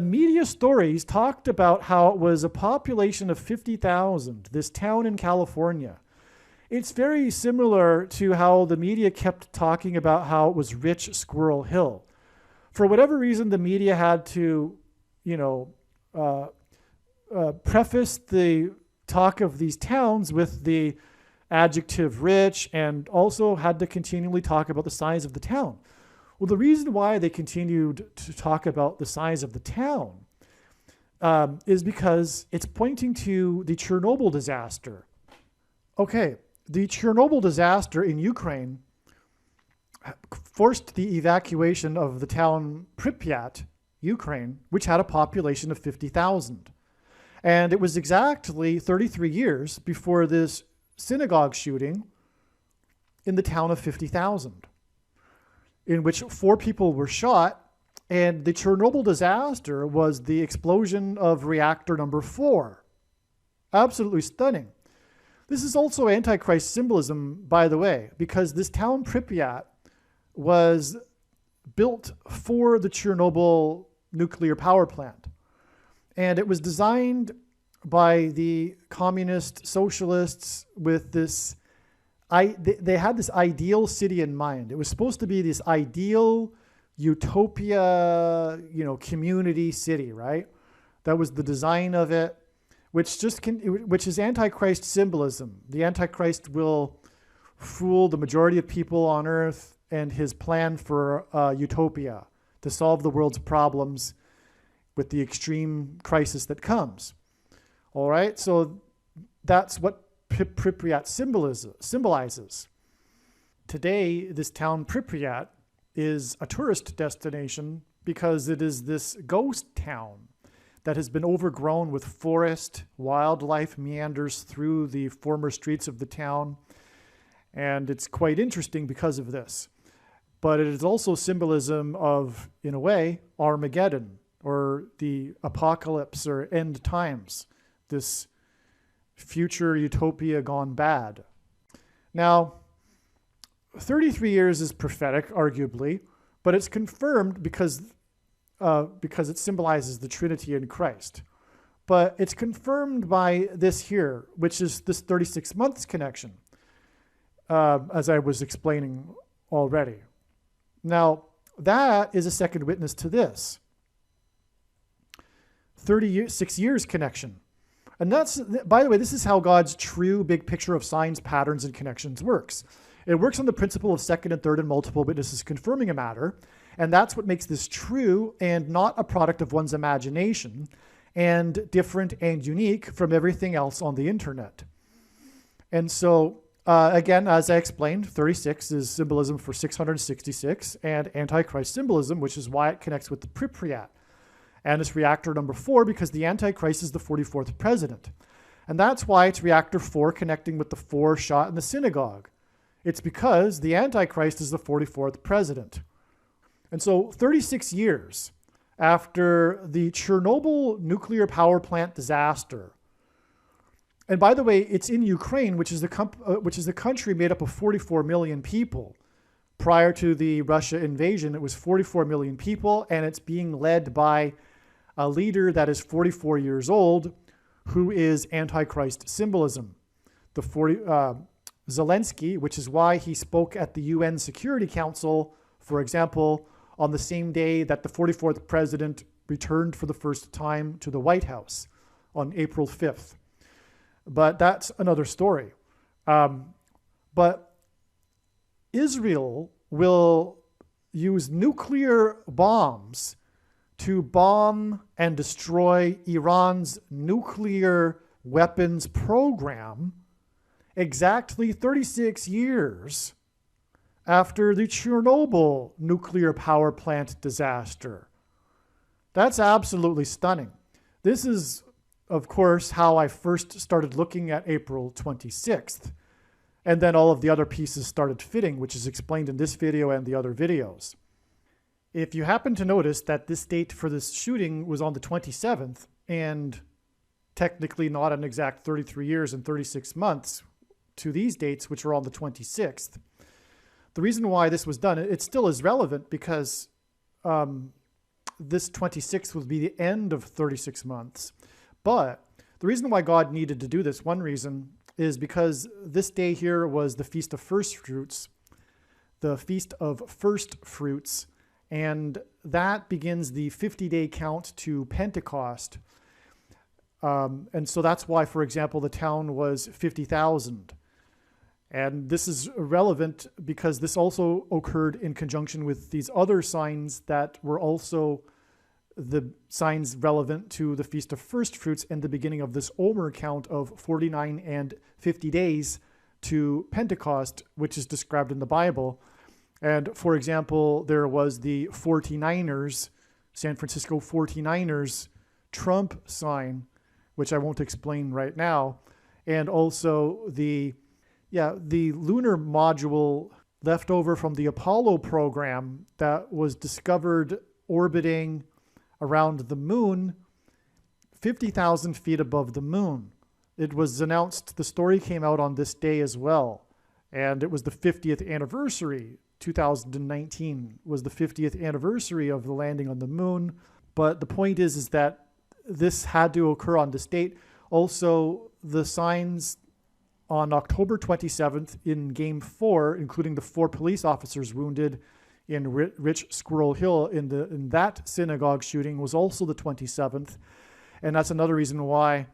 media stories talked about how it was a population of 50,000, this town in California. It's very similar to how the media kept talking about how it was rich Squirrel Hill. For whatever reason, the media had to, preface the talk of these towns with the adjective rich, and also had to continually talk about the size of the town. Well, the reason why they continued to talk about the size of the town is because it's pointing to the Chernobyl disaster. Okay. The Chernobyl disaster in Ukraine forced the evacuation of the town Pripyat, Ukraine, which had a population of 50,000. And it was exactly 33 years before this synagogue shooting in the town of 50,000, in which 4 people were shot. And the Chernobyl disaster was the explosion of reactor number 4. Absolutely stunning. This is also Antichrist symbolism, by the way, because this town Pripyat was built for the Chernobyl nuclear power plant. And it was designed by the communist socialists with this, they had this ideal city in mind. It was supposed to be this ideal utopia, community city, right? That was the design of it. Which is Antichrist symbolism. The Antichrist will fool the majority of people on earth and his plan for utopia to solve the world's problems with the extreme crisis that comes. All right, so that's what Pripyat symbolizes. Today, this town Pripyat is a tourist destination because it is this ghost town that has been overgrown with forest. Wildlife meanders through the former streets of the town, and it's quite interesting because of this. But it is also symbolism of, in a way, Armageddon, or the apocalypse or end times, this future utopia gone bad. Now, 33 years is prophetic, arguably, but it's confirmed because it symbolizes the Trinity in Christ. But it's confirmed by this here, which is this 36 months connection, as I was explaining already. Now, that is a second witness to this 36 years connection. And that's, by the way, this is how God's true big picture of signs, patterns, and connections works. It works on the principle of second and third and multiple witnesses confirming a matter. And that's what makes this true and not a product of one's imagination, and different and unique from everything else on the internet. And so, again, as I explained, 36 is symbolism for 666 and Antichrist symbolism, which is why it connects with the Pripyat. And it's reactor number 4 because the Antichrist is the 44th president. And that's why it's reactor 4 connecting with the 4 shot in the synagogue. It's because the Antichrist is the 44th president. And so 36 years after the Chernobyl nuclear power plant disaster, and by the way, it's in Ukraine, which is the country made up of 44 million people, Prior to the Russia invasion, it was 44 million people, and it's being led by a leader that is 44 years old, who is Antichrist symbolism. Zelensky, which is why he spoke at the UN Security Council, for example, on the same day that the 44th president returned for the first time to the White House on April 5th. But that's another story. But Israel will use nuclear bombs to bomb and destroy Iran's nuclear weapons program exactly 36 years after the Chernobyl nuclear power plant disaster. That's absolutely stunning. This is, of course, how I first started looking at April 26th. And then all of the other pieces started fitting, which is explained in this video and the other videos. If you happen to notice that this date for this shooting was on the 27th, and technically not an exact 33 years and 36 months to these dates, which are on the 26th, the reason why this was done, it still is relevant because this 26th would be the end of 36 months. But the reason why God needed to do this, one reason, is because this day here was the Feast of First Fruits, the Feast of First Fruits, and that begins the 50-day count to Pentecost. And so that's why, for example, the town was 50,000. And this is relevant because this also occurred in conjunction with these other signs that were also the signs relevant to the Feast of First Fruits and the beginning of this Omer count of 49 and 50 days to Pentecost, which is described in the Bible. And for example, there was the 49ers, San Francisco 49ers Trump sign, which I won't explain right now. And also the lunar module left over from the Apollo program that was discovered orbiting around the moon, 50,000 feet above the moon. It was announced, the story came out on this day as well. And it was the 50th anniversary. 2019 was the 50th anniversary of the landing on the moon. But the point is that this had to occur on this date. Also, the signs on October 27th in Game 4, including the 4 police officers wounded in Rich Squirrel Hill in that synagogue shooting, was also the 27th. And that's another reason why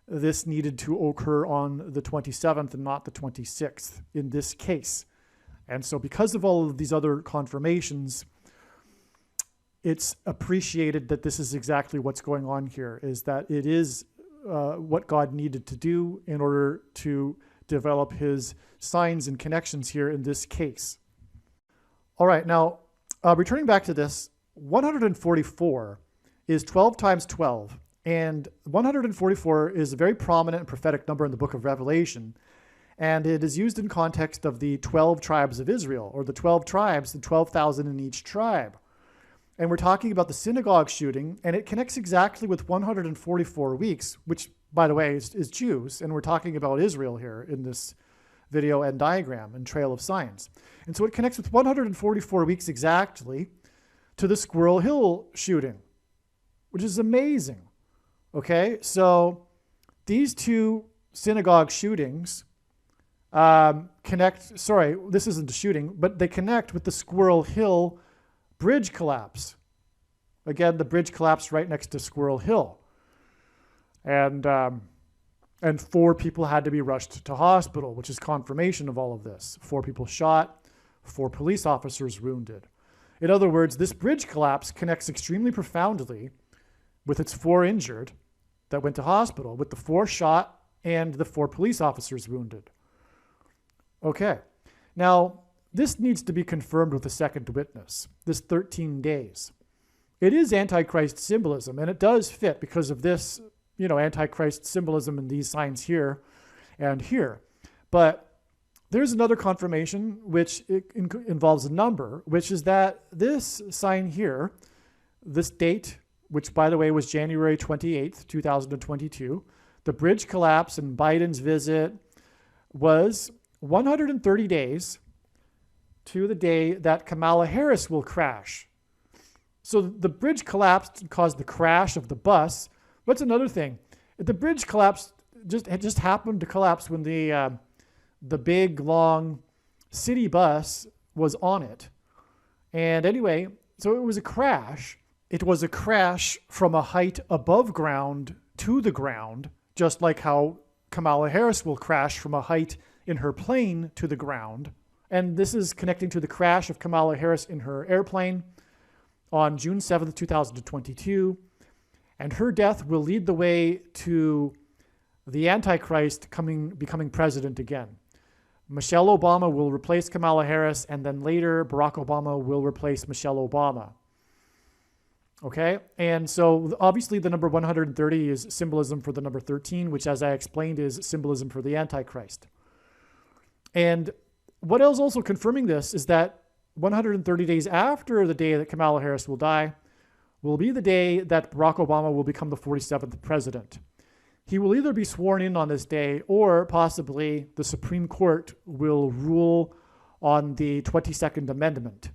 this needed to occur on the 27th and not the 26th in this case. And so because of all of these other confirmations, it's appreciated that this is exactly what's going on here, is that it is what God needed to do in order to develop his signs and connections here in this case. All right, now, returning back to this, 144 is 12 times 12, and 144 is a very prominent and prophetic number in the book of Revelation, and it is used in context of the 12 tribes of Israel, or the 12 tribes, the 12,000 in each tribe. And we're talking about the synagogue shooting, and it connects exactly with 144 weeks, which, by the way, is Jews, and we're talking about Israel here in this video and diagram and trail of signs. And so it connects with 144 weeks exactly to the Squirrel Hill shooting, which is amazing. Okay, so these two synagogue shootings connect, sorry, this isn't a shooting, but they connect with the Squirrel Hill bridge collapse. Again, the bridge collapsed right next to Squirrel Hill. And 4 people had to be rushed to hospital, which is confirmation of all of this. 4 people shot, 4 police officers wounded. In other words, this bridge collapse connects extremely profoundly with its 4 injured that went to hospital, with the 4 shot and the 4 police officers wounded. Okay, now this needs to be confirmed with a second witness, this 13 days. It is Antichrist symbolism, and it does fit because of this, Antichrist symbolism in these signs here and here. But there's another confirmation which involves a number, which is that this sign here, this date, which by the way was January 28th, 2022, the bridge collapse and Biden's visit was 130 days to the day that Kamala Harris will crash. So the bridge collapsed and caused the crash of the bus. What's another thing? The bridge collapsed, it just happened to collapse when the big, long city bus was on it. And anyway, so it was a crash. It was a crash from a height above ground to the ground, just like how Kamala Harris will crash from a height in her plane to the ground. And this is connecting to the crash of Kamala Harris in her airplane on June 7th, 2022. And her death will lead the way to the Antichrist becoming president again. Michelle Obama will replace Kamala Harris, and then later Barack Obama will replace Michelle Obama. Okay? And so obviously the number 130 is symbolism for the number 13, which, as I explained, is symbolism for the Antichrist. And what else also confirming this is that 130 days after the day that Kamala Harris will die will be the day that Barack Obama will become the 47th president. He will either be sworn in on this day or possibly the Supreme Court will rule on the 22nd Amendment,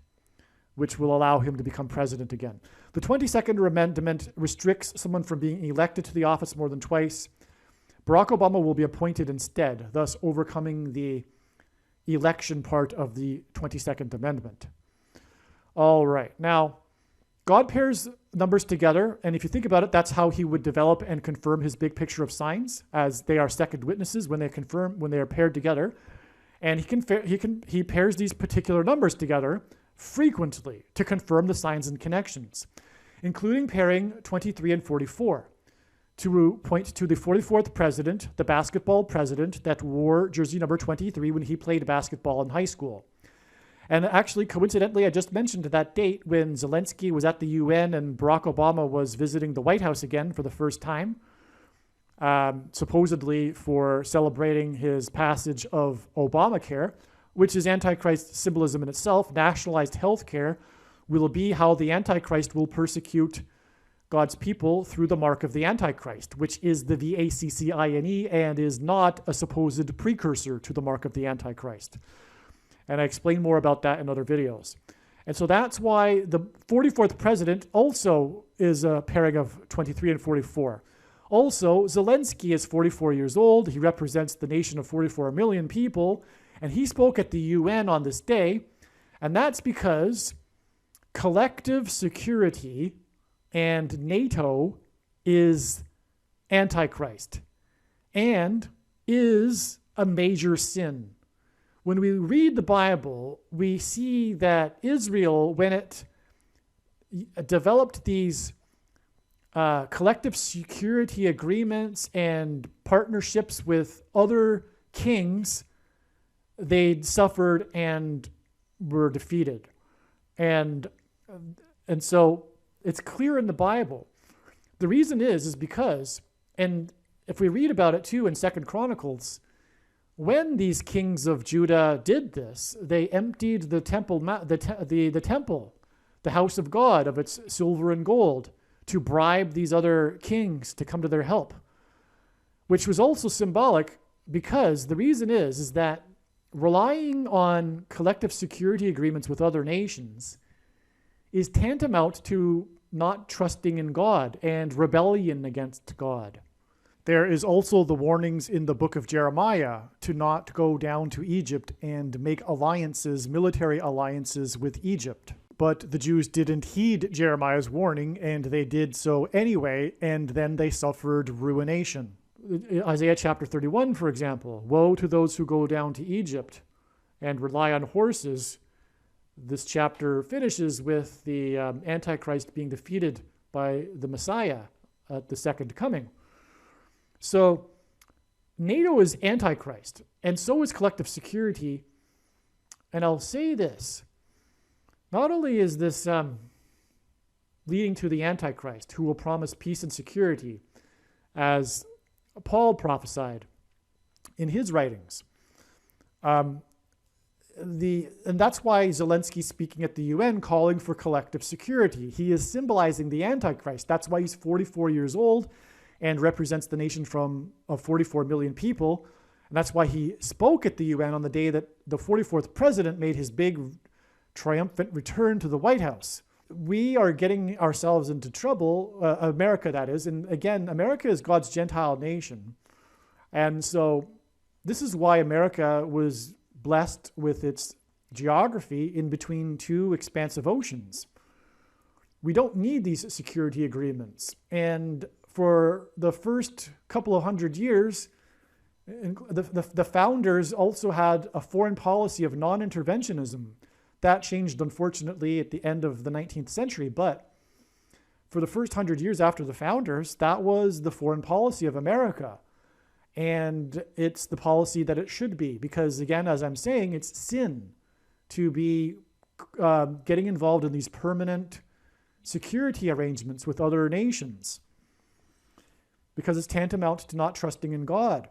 which will allow him to become president again. The 22nd Amendment restricts someone from being elected to the office more than twice. Barack Obama will be appointed instead, thus overcoming the election part of the 22nd Amendment. All right. Now, God pairs numbers together, and if you think about it, that's how he would develop and confirm his big picture of signs, as they are second witnesses when they are paired together. And he pairs these particular numbers together frequently to confirm the signs and connections, including pairing 23 and 44. To point to the 44th president, the basketball president that wore jersey number 23 when he played basketball in high school. And actually, coincidentally, I just mentioned that date when Zelensky was at the UN and Barack Obama was visiting the White House again for the first time, supposedly for celebrating his passage of Obamacare, which is Antichrist symbolism in itself. Nationalized health care will be how the Antichrist will persecute God's people through the mark of the Antichrist, which is the VACCINE and is not a supposed precursor to the mark of the Antichrist. And I explain more about that in other videos. And so that's why the 44th president also is a pairing of 23 and 44. Also, Zelensky is 44 years old. He represents the nation of 44 million people, and he spoke at the UN on this day. And that's because collective security and NATO is Antichrist and is a major sin. When we read the Bible, we see that Israel, when it developed these collective security agreements and partnerships with other kings, they suffered and were defeated. And so it's clear in the Bible. The reason is because, and if we read about it too in 2 Chronicles, when these kings of Judah did this, they emptied the temple, the temple, the house of God, of its silver and gold to bribe these other kings to come to their help, which was also symbolic because the reason is that relying on collective security agreements with other nations is tantamount to not trusting in God and rebellion against God. There is also the warnings in the book of Jeremiah to not go down to Egypt and make alliances, military alliances with Egypt. But the Jews didn't heed Jeremiah's warning, and they did so anyway, and then they suffered ruination. Isaiah chapter 31, for example, woe to those who go down to Egypt and rely on horses. This chapter finishes with the Antichrist being defeated by the Messiah at the second coming. So NATO is Antichrist, and so is collective security. And I'll say this, not only is this leading to the Antichrist, who will promise peace and security, as Paul prophesied in his writings, and that's why Zelensky's speaking at the UN calling for collective security. He is symbolizing the Antichrist. That's why he's 44 years old and represents the nation of 44 million people. And that's why he spoke at the UN on the day that the 44th president made his big triumphant return to the White House. We are getting ourselves into trouble, America that is. And again, America is God's Gentile nation. And so this is why America was blessed with its geography in between two expansive oceans. We don't need these security agreements. And for the first couple of hundred years, the founders also had a foreign policy of non-interventionism. That changed, unfortunately, at the end of the 19th century. But for the first 100 years after the founders, that was the foreign policy of America. And it's the policy that it should be. Because, again, as I'm saying, it's sin to be getting involved in these permanent security arrangements with other nations. Because it's tantamount to not trusting in God.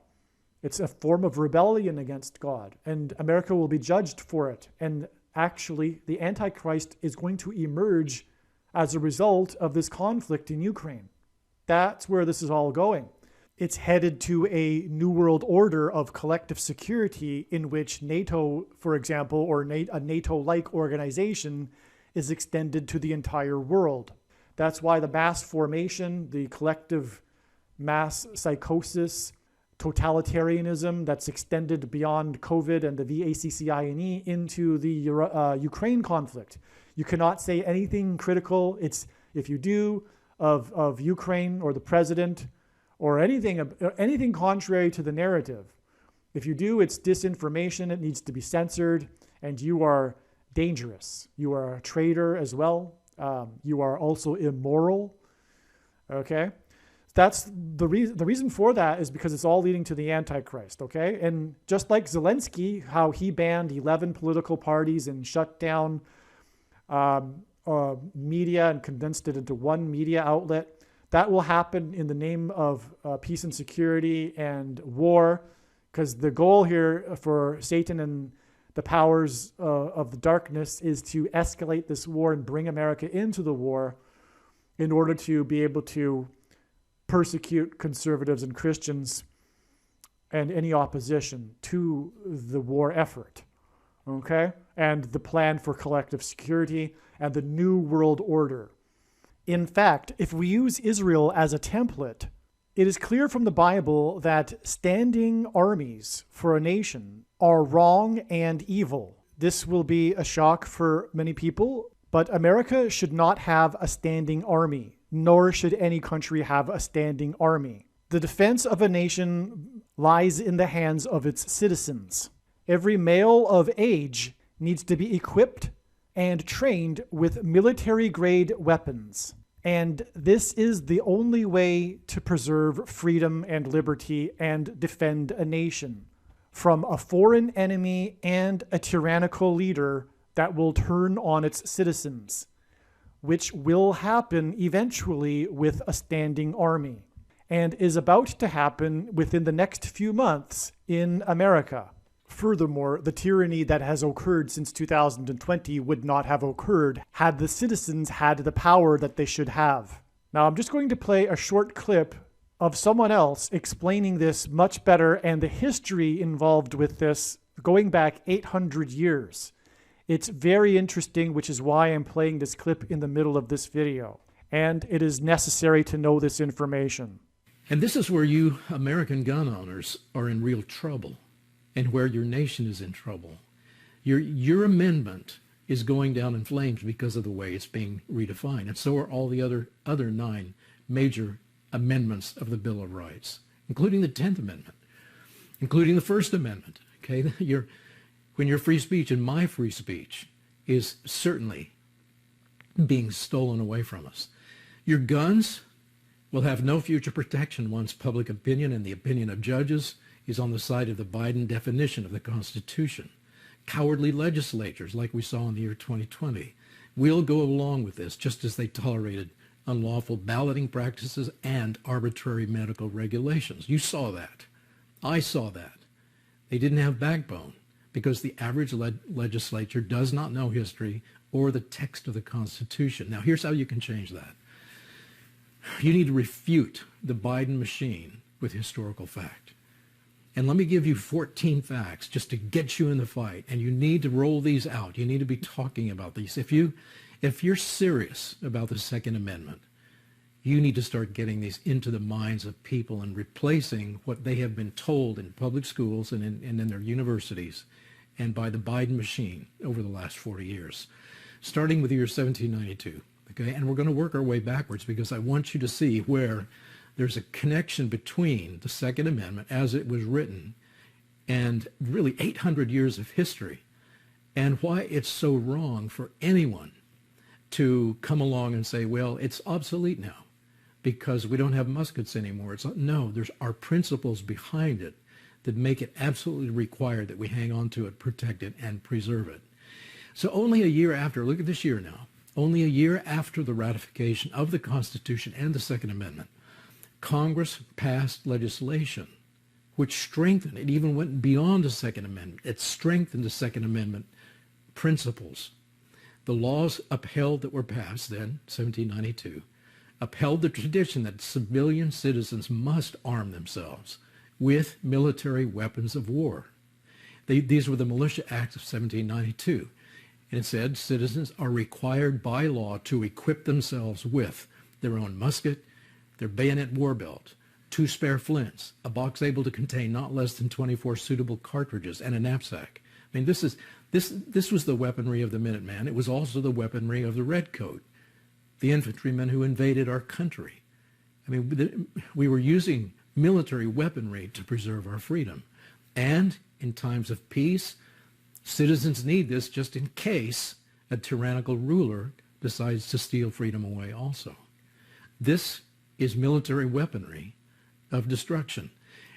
It's a form of rebellion against God. And America will be judged for it. And actually, the Antichrist is going to emerge as a result of this conflict in Ukraine. That's where this is all going. It's headed to a new world order of collective security in which NATO, for example, or a NATO-like organization is extended to the entire world. That's why the mass formation, the collective mass psychosis, totalitarianism that's extended beyond COVID and the VACCINE into the Ukraine conflict. You cannot say anything critical. It's if you do of Ukraine or the president or anything contrary to the narrative. If you do, it's disinformation. It needs to be censored, and you are dangerous. You are a traitor as well. You are also immoral. Okay. That's the reason for that is because it's all leading to the Antichrist, okay? And just like Zelensky, how he banned 11 political parties and shut down media and condensed it into one media outlet, that will happen in the name of peace and security and war, because the goal here for Satan and the powers of the darkness is to escalate this war and bring America into the war in order to be able to persecute conservatives and Christians and any opposition to the war effort, okay? And the plan for collective security and the new world order. In fact, if we use Israel as a template, it is clear from the Bible that standing armies for a nation are wrong and evil. This will be a shock for many people, but America should not have a standing army. Nor should any country have a standing army. The defense of a nation lies in the hands of its citizens. Every male of age needs to be equipped and trained with military-grade weapons. And this is the only way to preserve freedom and liberty and defend a nation from a foreign enemy and a tyrannical leader that will turn on its citizens, which will happen eventually with a standing army and is about to happen within the next few months in America. Furthermore, the tyranny that has occurred since 2020 would not have occurred had the citizens had the power that they should have. Now, I'm just going to play a short clip of someone else explaining this much better and the history involved with this going back 800 years. It's very interesting, which is why I'm playing this clip in the middle of this video. And it is necessary to know this information. And this is where you American gun owners are in real trouble, and where your nation is in trouble. Your amendment is going down in flames because of the way it's being redefined. And so are all the other 9 major amendments of the Bill of Rights, including the 10th Amendment, including the First Amendment. Okay, when your free speech and my free speech is certainly being stolen away from us. Your guns will have no future protection once public opinion and the opinion of judges is on the side of the Biden definition of the Constitution. Cowardly legislatures, like we saw in the year 2020, will go along with this, just as they tolerated unlawful balloting practices and arbitrary medical regulations. You saw that. I saw that. They didn't have backbone, because the average legislature does not know history or the text of the Constitution. Now, here's how you can change that. You need to refute the Biden machine with historical fact. And let me give you 14 facts just to get you in the fight. And you need to roll these out. You need to be talking about these. If you're serious about the Second Amendment, you need to start getting these into the minds of people and replacing what they have been told in public schools and in their universities and by the Biden machine over the last 40 years, starting with the year 1792. Okay? And we're going to work our way backwards because I want you to see where there's a connection between the Second Amendment as it was written and really 800 years of history and why it's so wrong for anyone to come along and say, well, it's obsolete now because we don't have muskets anymore. No, there's our principles behind it that make it absolutely required that we hang on to it, protect it, and preserve it. So only a year after, look at this year now, only a year after the ratification of the Constitution and the Second Amendment, Congress passed legislation which strengthened, it even went beyond the Second Amendment. It strengthened the Second Amendment principles. The laws upheld that were passed then, 1792, upheld the tradition that civilian citizens must arm themselves with military weapons of war. These were the Militia Acts of 1792. And it said citizens are required by law to equip themselves with their own musket, their bayonet war belt, 2 spare flints, a box able to contain not less than 24 suitable cartridges, and a knapsack. I mean, this was the weaponry of the Minuteman. It was also the weaponry of the Redcoat, the infantrymen who invaded our country. I mean, we were using military weaponry to preserve our freedom. And in times of peace, citizens need this just in case a tyrannical ruler decides to steal freedom away also. This is military weaponry of destruction.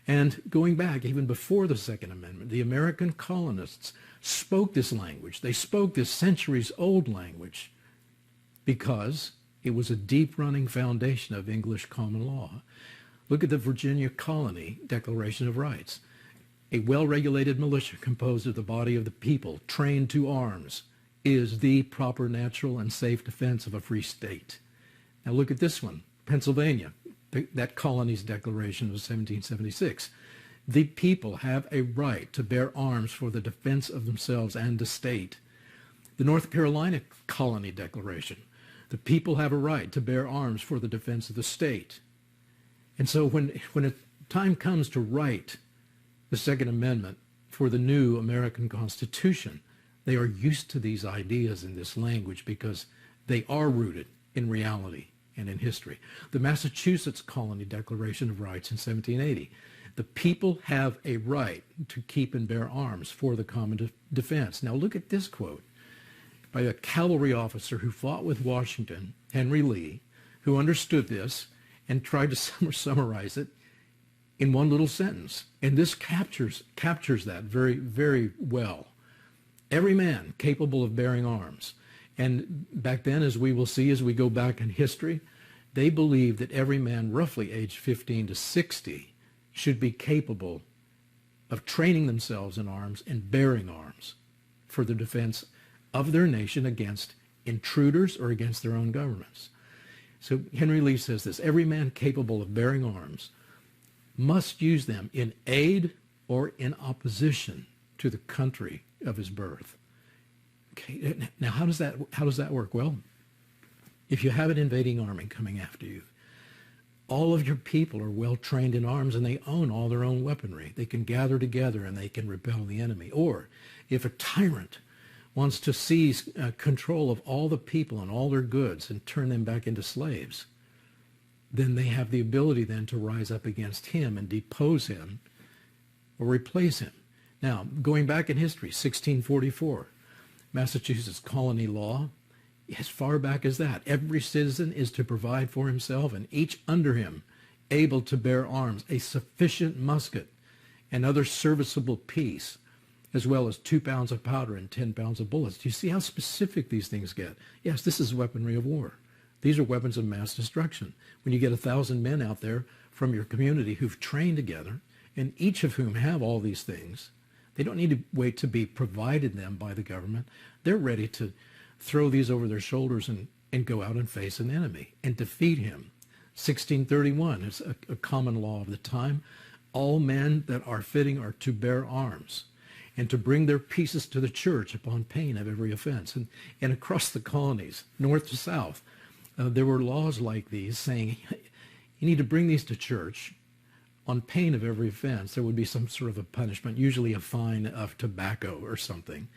And going back even before the Second Amendment, the American colonists spoke this language. They spoke this centuries-old language because it was a deep-running foundation of English common law. Look at the Virginia Colony Declaration of Rights. A well-regulated militia composed of the body of the people, trained to arms, is the proper, natural, and safe defense of a free state. Now look at this one, Pennsylvania, that colony's declaration of 1776. The people have a right to bear arms for the defense of themselves and the state. The North Carolina Colony Declaration. The people have a right to bear arms for the defense of the state. And so when a time comes to write the Second Amendment for the new American Constitution, they are used to these ideas in this language because they are rooted in reality and in history. The Massachusetts Colony Declaration of Rights in 1780. The people have a right to keep and bear arms for the common defense. Now look at this quote by a cavalry officer who fought with Washington, Henry Lee, who understood this and tried to summarize it in one little sentence. And this captures that very, very well. Every man capable of bearing arms. And back then, as we will see as we go back in history, they believed that every man roughly aged 15 to 60 should be capable of training themselves in arms and bearing arms for the defense of their nation against intruders or against their own governments. So Henry Lee says this: every man capable of bearing arms must use them in aid or in opposition to the country of his birth. Okay, now how does that work? Well, if you have an invading army coming after you, all of your people are well trained in arms and they own all their own weaponry. They can gather together and they can repel the enemy. Or if a tyrant wants to seize control of all the people and all their goods and turn them back into slaves, then they have the ability then to rise up against him and depose him or replace him. Now, going back in history, 1644, Massachusetts colony law, as far back as that, every citizen is to provide for himself and each under him able to bear arms, a sufficient musket and other serviceable piece, as well as 2 pounds of powder and 10 pounds of bullets. Do you see how specific these things get? Yes, this is weaponry of war. These are weapons of mass destruction. When you get 1,000 men out there from your community who've trained together, and each of whom have all these things, they don't need to wait to be provided them by the government. They're ready to throw these over their shoulders and go out and face an enemy and defeat him. 1631 is a common law of the time. All men that are fitting are to bear arms, and to bring their pieces to the church upon pain of every offense. And across the colonies, north to south, there were laws like these saying, you need to bring these to church on pain of every offense. There would be some sort of a punishment, usually a fine of tobacco or something.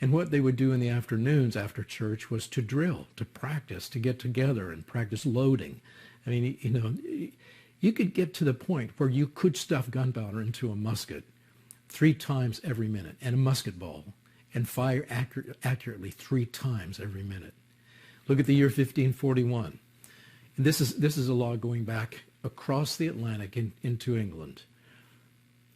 And what they would do in the afternoons after church was to drill, to practice, to get together and practice loading. I mean, you know, you could get to the point where you could stuff gunpowder into a musket 3 times every minute, and a musket ball, and fire accurately 3 times every minute. Look at the year 1541. And this is a law going back across the Atlantic into England.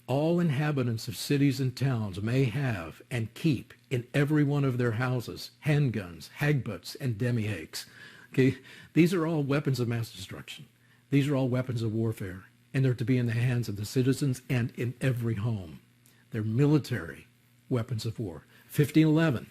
All inhabitants of cities and towns may have and keep in every one of their houses handguns, hagbutts, and demi-hakes. Okay, these are all weapons of mass destruction. These are all weapons of warfare, and they're to be in the hands of the citizens and in every home. They're military weapons of war. 1511,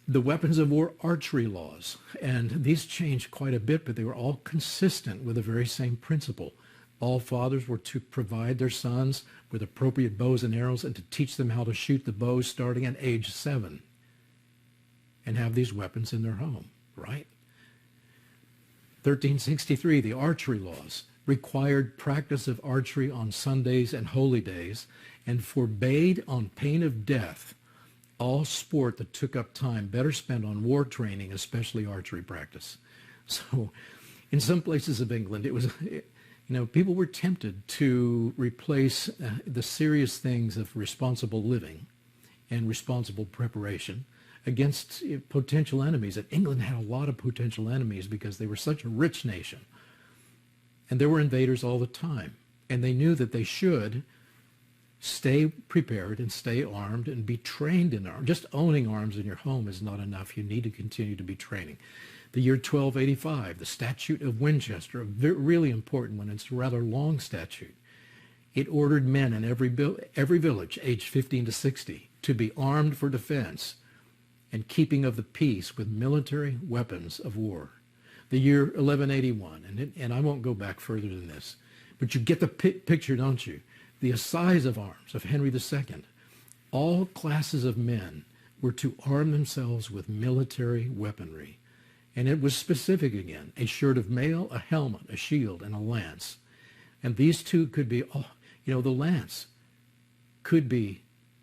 the weapons of war archery laws, and these changed quite a bit, but they were all consistent with the very same principle. All fathers were to provide their sons with appropriate bows and arrows and to teach them how to shoot the bows starting at age 7 and have these weapons in their home, right? 1363, the archery laws required practice of archery on Sundays and holy days and forbade on pain of death all sport that took up time better spent on war training, especially archery practice. So in some places of England, it was, you know, people were tempted to replace the serious things of responsible living and responsible preparation against potential enemies. And England had a lot of potential enemies because they were such a rich nation. And there were invaders all the time. And they knew that they should stay prepared and stay armed and be trained in arms. Just owning arms in your home is not enough. You need to continue to be training. The year 1285, the Statute of Winchester, a really important one. It's a rather long statute. It ordered men in every village, aged 15 to 60, to be armed for defense and keeping of the peace with military weapons of war. The year 1181, and I won't go back further than this, but you get the picture, don't you? The assize of arms of Henry II. All classes of men were to arm themselves with military weaponry. And it was specific again, a shirt of mail, a helmet, a shield, and a lance. And these two could be, you know, the lance could be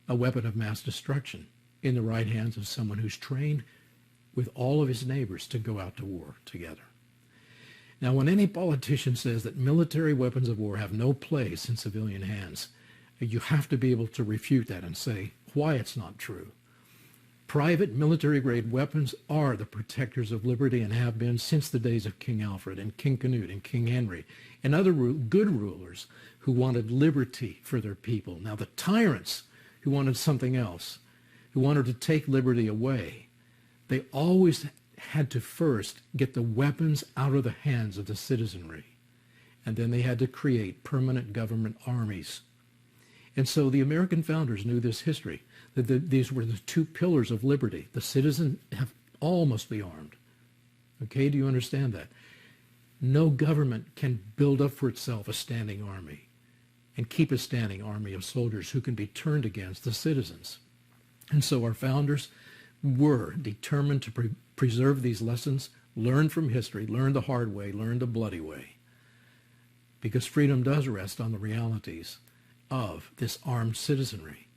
a weapon of mass destruction in the right hands of someone who's trained with all of his neighbors to go out to war together. Now, when any politician says that military weapons of war have no place in civilian hands, you have to be able to refute that and say why it's not true. Private military-grade weapons are the protectors of liberty and have been since the days of King Alfred and King Canute and King Henry and other good rulers who wanted liberty for their people. Now, the tyrants who wanted something else, who wanted to take liberty away, they always had to first get the weapons out of the hands of the citizenry. And then they had to create permanent government armies. And so the American founders knew this history, that these were the 2 pillars of liberty. The citizen all must be armed. Okay, do you understand that? No government can build up for itself a standing army and keep a standing army of soldiers who can be turned against the citizens. And so our founders were determined to preserve these lessons, learn from history, learn the hard way, learn the bloody way. Because freedom does rest on the realities of this armed citizenry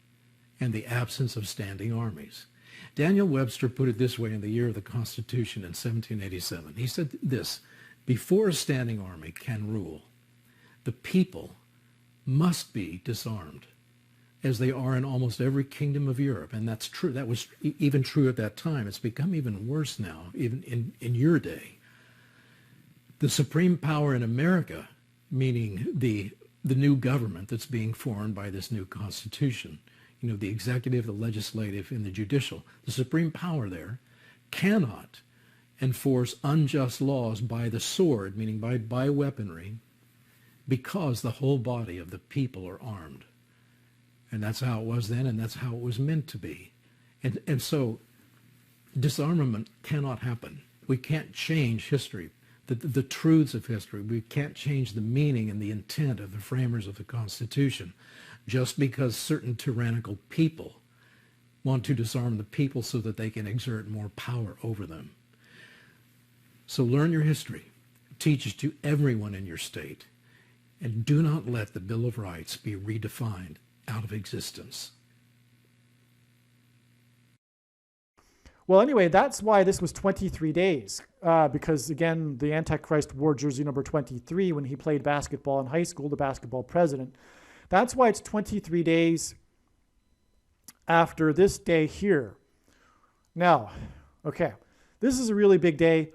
and the absence of standing armies. Daniel Webster put it this way in the year of the Constitution in 1787. He said this: before a standing army can rule, the people must be disarmed, as they are in almost every kingdom of Europe. And that's true. That was even true at that time. It's become even worse now, even in your day. The supreme power in America, meaning the new government that's being formed by this new Constitution, you know, the executive, the legislative, and the judicial, the supreme power there cannot enforce unjust laws by the sword, meaning by weaponry, because the whole body of the people are armed. And that's how it was then, and that's how it was meant to be. And so disarmament cannot happen. We can't change history the truths of history. We can't change the meaning and the intent of the framers of the Constitution just because certain tyrannical people want to disarm the people so that they can exert more power over them. So learn your history. Teach it to everyone in your state. And do not let the Bill of Rights be redefined out of existence. Well, anyway, that's why this was 23 days. Because, again, the Antichrist wore jersey number 23 when he played basketball in high school, the basketball president. That's why it's 23 days after this day here. Now, okay, this is a really big day.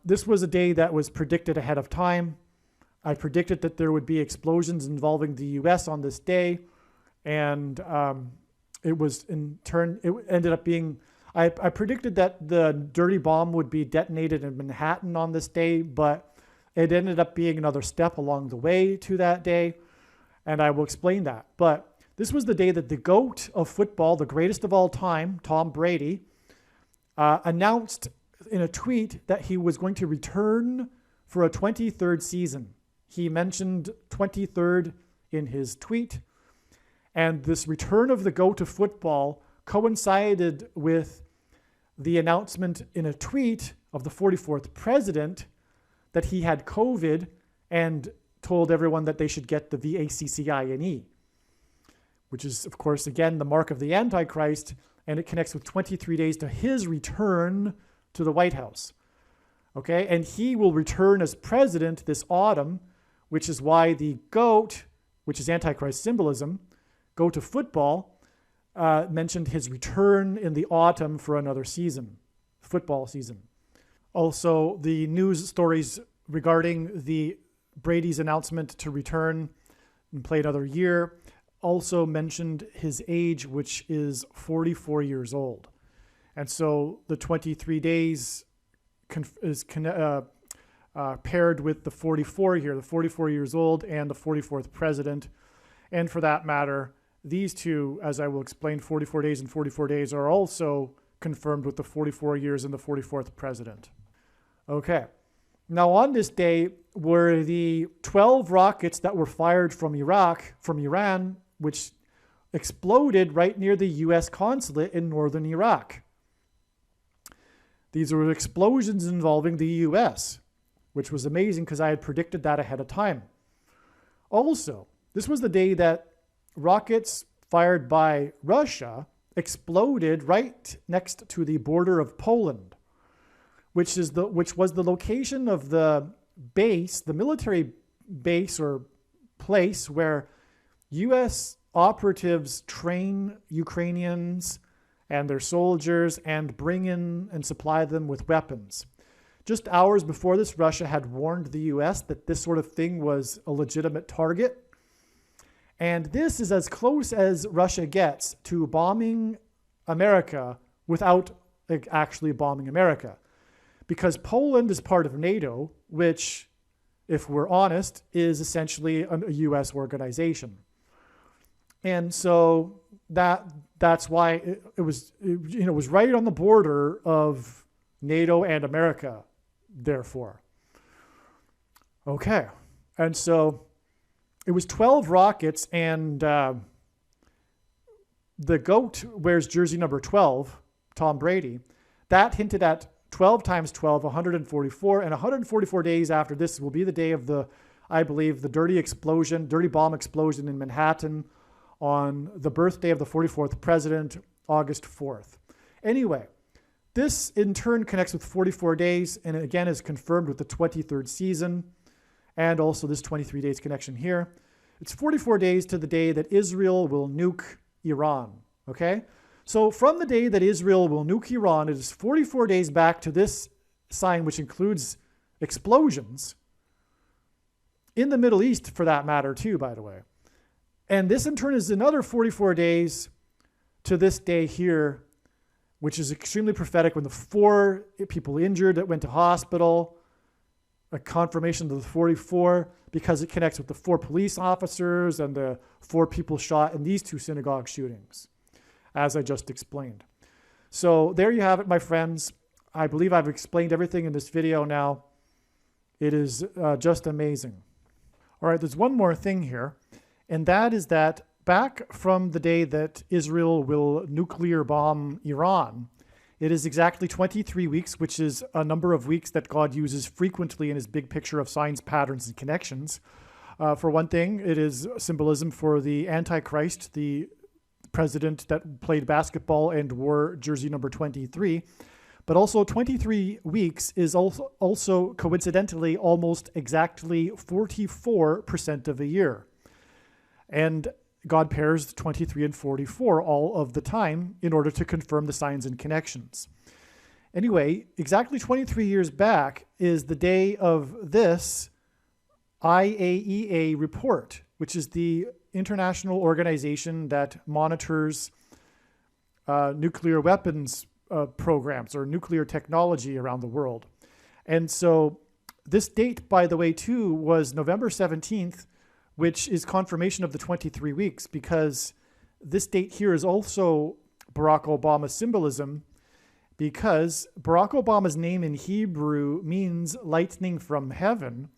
This was a day that was predicted ahead of time. I predicted that there would be explosions involving the U.S. on this day. And it was, in turn, it ended up being, I predicted that the dirty bomb would be detonated in Manhattan on this day, but it ended up being another step along the way to that day. And I will explain that. But this was the day that the GOAT of football, the greatest of all time, Tom Brady, announced in a tweet that he was going to return for a 23rd season. He mentioned 23rd in his tweet. And this return of the GOAT of football coincided with the announcement in a tweet of the 44th president that he had COVID and told everyone that they should get the vaccine, which is, of course, again, the mark of the Antichrist, and it connects with 23 days to his return to the White House. Okay, and he will return as president this autumn, which is why the goat, which is Antichrist symbolism, goat of football, mentioned his return in the autumn for another season, football season. Also, the news stories regarding the Brady's announcement to return and play another year also mentioned his age, which is 44 years old. And so the 23 days is paired with the 44 here, the 44 years old and the 44th president. And for that matter, these two, as I will explain, 44 days and 44 days are also confirmed with the 44 years and the 44th president. Okay. Now, on this day were the 12 rockets that were fired from Iran, which exploded right near the U.S. consulate in northern Iraq. These were explosions involving the U.S., which was amazing because I had predicted that ahead of time. Also, this was the day that rockets fired by Russia exploded right next to the border of Poland, which was the location of the base, the military base or place where U.S. operatives train Ukrainians and their soldiers and bring in and supply them with weapons. Just hours before this, Russia had warned the U.S. that this sort of thing was a legitimate target. And this is as close as Russia gets to bombing America without actually bombing America. Because Poland is part of NATO, which, if we're honest, is essentially a U.S. organization. And so that's why it was right on the border of NATO and America, therefore. Okay. And so it was 12 rockets, and the GOAT wears jersey number 12, Tom Brady. That hinted at 12 times 12, 144, and 144 days after this will be the day of I believe, the dirty bomb explosion in Manhattan on the birthday of the 44th president, August 4th. Anyway, this in turn connects with 44 days, and again is confirmed with the 23rd season, and also this 23 days connection here. It's 44 days to the day that Israel will nuke Iran, okay? So from the day that Israel will nuke Iran, it is 44 days back to this sign, which includes explosions in the Middle East, for that matter, too, by the way. And this, in turn, is another 44 days to this day here, which is extremely prophetic when the 4 people injured that went to hospital, a confirmation of the 44, because it connects with the 4 police officers and the 4 people shot in these 2 synagogue shootings, as I just explained. So there you have it, my friends. I believe I've explained everything in this video now. It is just amazing. All right, there's one more thing here, and that is that back from the day that Israel will nuclear bomb Iran, it is exactly 23 weeks, which is a number of weeks that God uses frequently in his big picture of signs, patterns, and connections. For one thing, it is symbolism for the Antichrist, the president that played basketball and wore jersey number 23. But also 23 weeks is also coincidentally almost exactly 44% of a year. And God pairs 23 and 44 all of the time in order to confirm the signs and connections. Anyway, exactly 23 years back is the day of this IAEA report, which is the international organization that monitors nuclear weapons programs or nuclear technology around the world. And so this date, by the way, too, was November 17th, which is confirmation of the 23 weeks, because this date here is also Barack Obama's symbolism, because Barack Obama's name in Hebrew means lightning from heaven,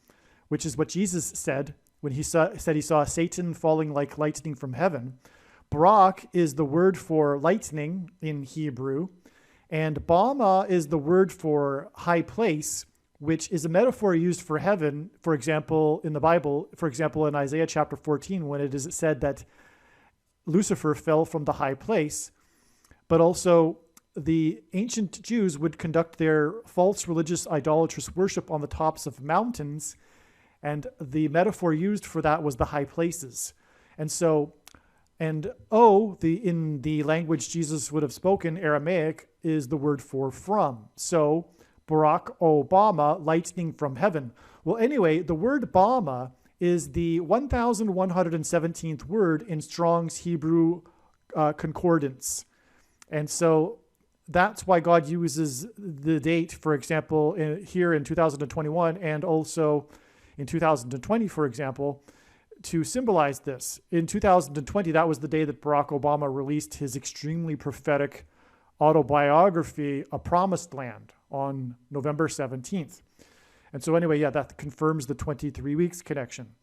which is what Jesus said when he said he saw Satan falling like lightning from heaven. Barak is the word for lightning in Hebrew, and Bama is the word for high place, which is a metaphor used for heaven, for example, in the Bible, for example, in Isaiah chapter 14, when it is said that Lucifer fell from the high place. But also, the ancient Jews would conduct their false religious idolatrous worship on the tops of mountains, and the metaphor used for that was the high places. And so, in the language Jesus would have spoken, Aramaic, is the word for from. So, Barack Obama, lightning from heaven. Well, anyway, the word Bama is the 1,117th word in Strong's Hebrew concordance. And so that's why God uses the date, for example, here in 2021 and also in 2020, for example, to symbolize this. In 2020, that was the day that Barack Obama released his extremely prophetic autobiography, A Promised Land, on November 17th. And so anyway, yeah, that confirms the 23 weeks connection.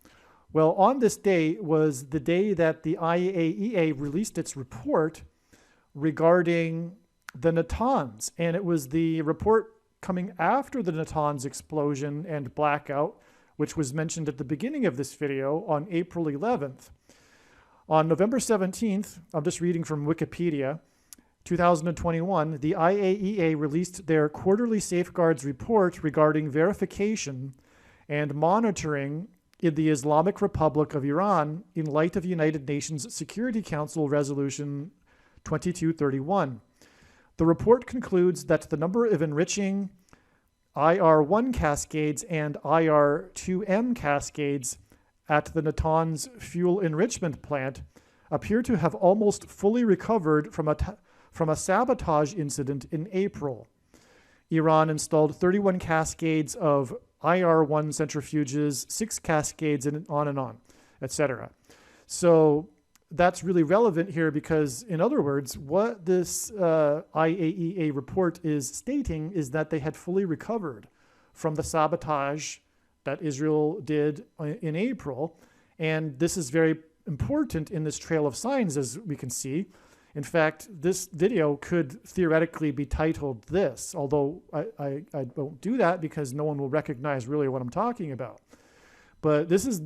Well, on this day was the day that the IAEA released its report regarding the Natanz. And it was the report coming after the Natanz explosion and blackout, which was mentioned at the beginning of this video on April 11th. On November 17th, I'm just reading from Wikipedia, 2021, the IAEA released their quarterly safeguards report regarding verification and monitoring in the Islamic Republic of Iran in light of United Nations Security Council Resolution 2231. The report concludes that the number of enriching IR-1 cascades and IR-2M cascades at the Natanz fuel enrichment plant appear to have almost fully recovered from a sabotage incident in April. Iran installed 31 cascades of IR-1 centrifuges, 6 cascades, and on, etc. So that's really relevant here because, in other words, what this IAEA report is stating is that they had fully recovered from the sabotage that Israel did in April. And this is very important in this trail of signs, as we can see. In fact, this video could theoretically be titled this, although I won't do that because no one will recognize really what I'm talking about. But this is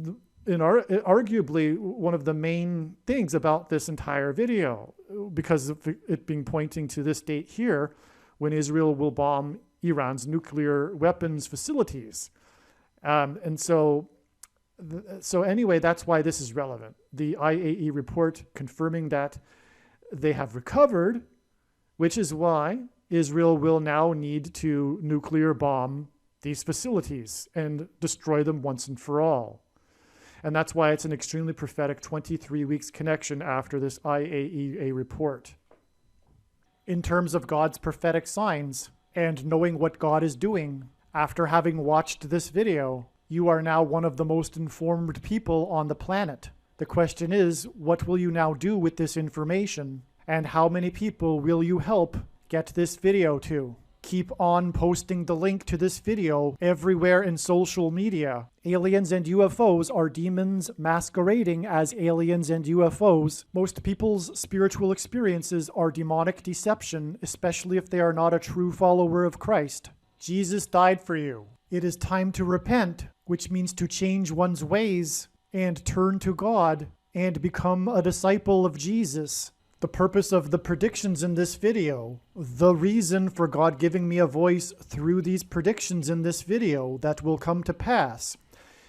arguably one of the main things about this entire video, because of it being pointing to this date here when Israel will bomb Iran's nuclear weapons facilities. And so anyway, that's why this is relevant. The IAEA report confirming that they have recovered, which is why Israel will now need to nuclear bomb these facilities and destroy them once and for all. And that's why it's an extremely prophetic 23 weeks connection after this IAEA report. In terms of God's prophetic signs and knowing what God is doing, after having watched this video, you are now one of the most informed people on the planet. The question is, what will you now do with this information? And how many people will you help get this video to? keep on posting the link to this video everywhere in social media. Aliens and UFOs are demons masquerading as aliens and UFOs. Most people's spiritual experiences are demonic deception, especially if they are not a true follower of Christ. Jesus died for you. It is time to repent, which means to change one's ways and turn to God and become a disciple of Jesus. The purpose of the predictions in this video, the reason for God giving me a voice through these predictions in this video that will come to pass,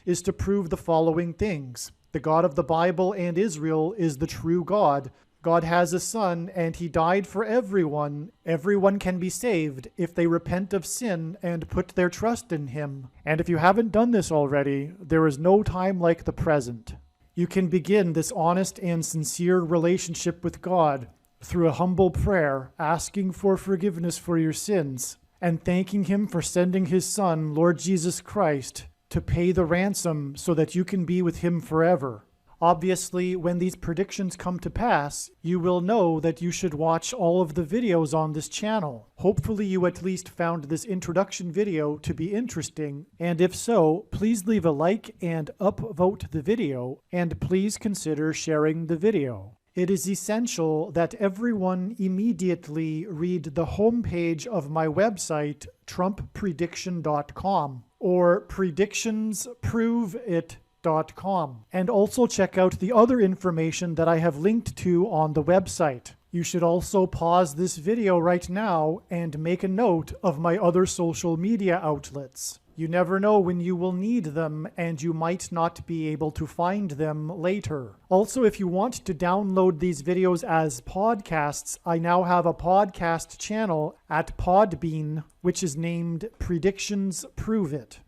is to prove the following things. The God of the Bible and Israel is the true God. God has a son, and he died for everyone. Everyone can be saved if they repent of sin and put their trust in him. And if you haven't done this already, there is no time like the present. You can begin this honest and sincere relationship with God through a humble prayer, asking for forgiveness for your sins, and thanking him for sending his Son, Lord Jesus Christ, to pay the ransom so that you can be with him forever. Obviously, when these predictions come to pass, you will know that you should watch all of the videos on this channel. Hopefully you at least found this introduction video to be interesting, and if so, please leave a like and upvote the video, and please consider sharing the video. It is essential that everyone immediately read the homepage of my website, TrumpPrediction.com, or PredictionsProveIt.com. And also check out the other information that I have linked to on the website. You should also pause this video right now and make a note of my other social media outlets. You never know when you will need them, and you might not be able to find them later. Also, if you want to download these videos as podcasts, I now have a podcast channel at Podbean, which is named Predictions Prove It.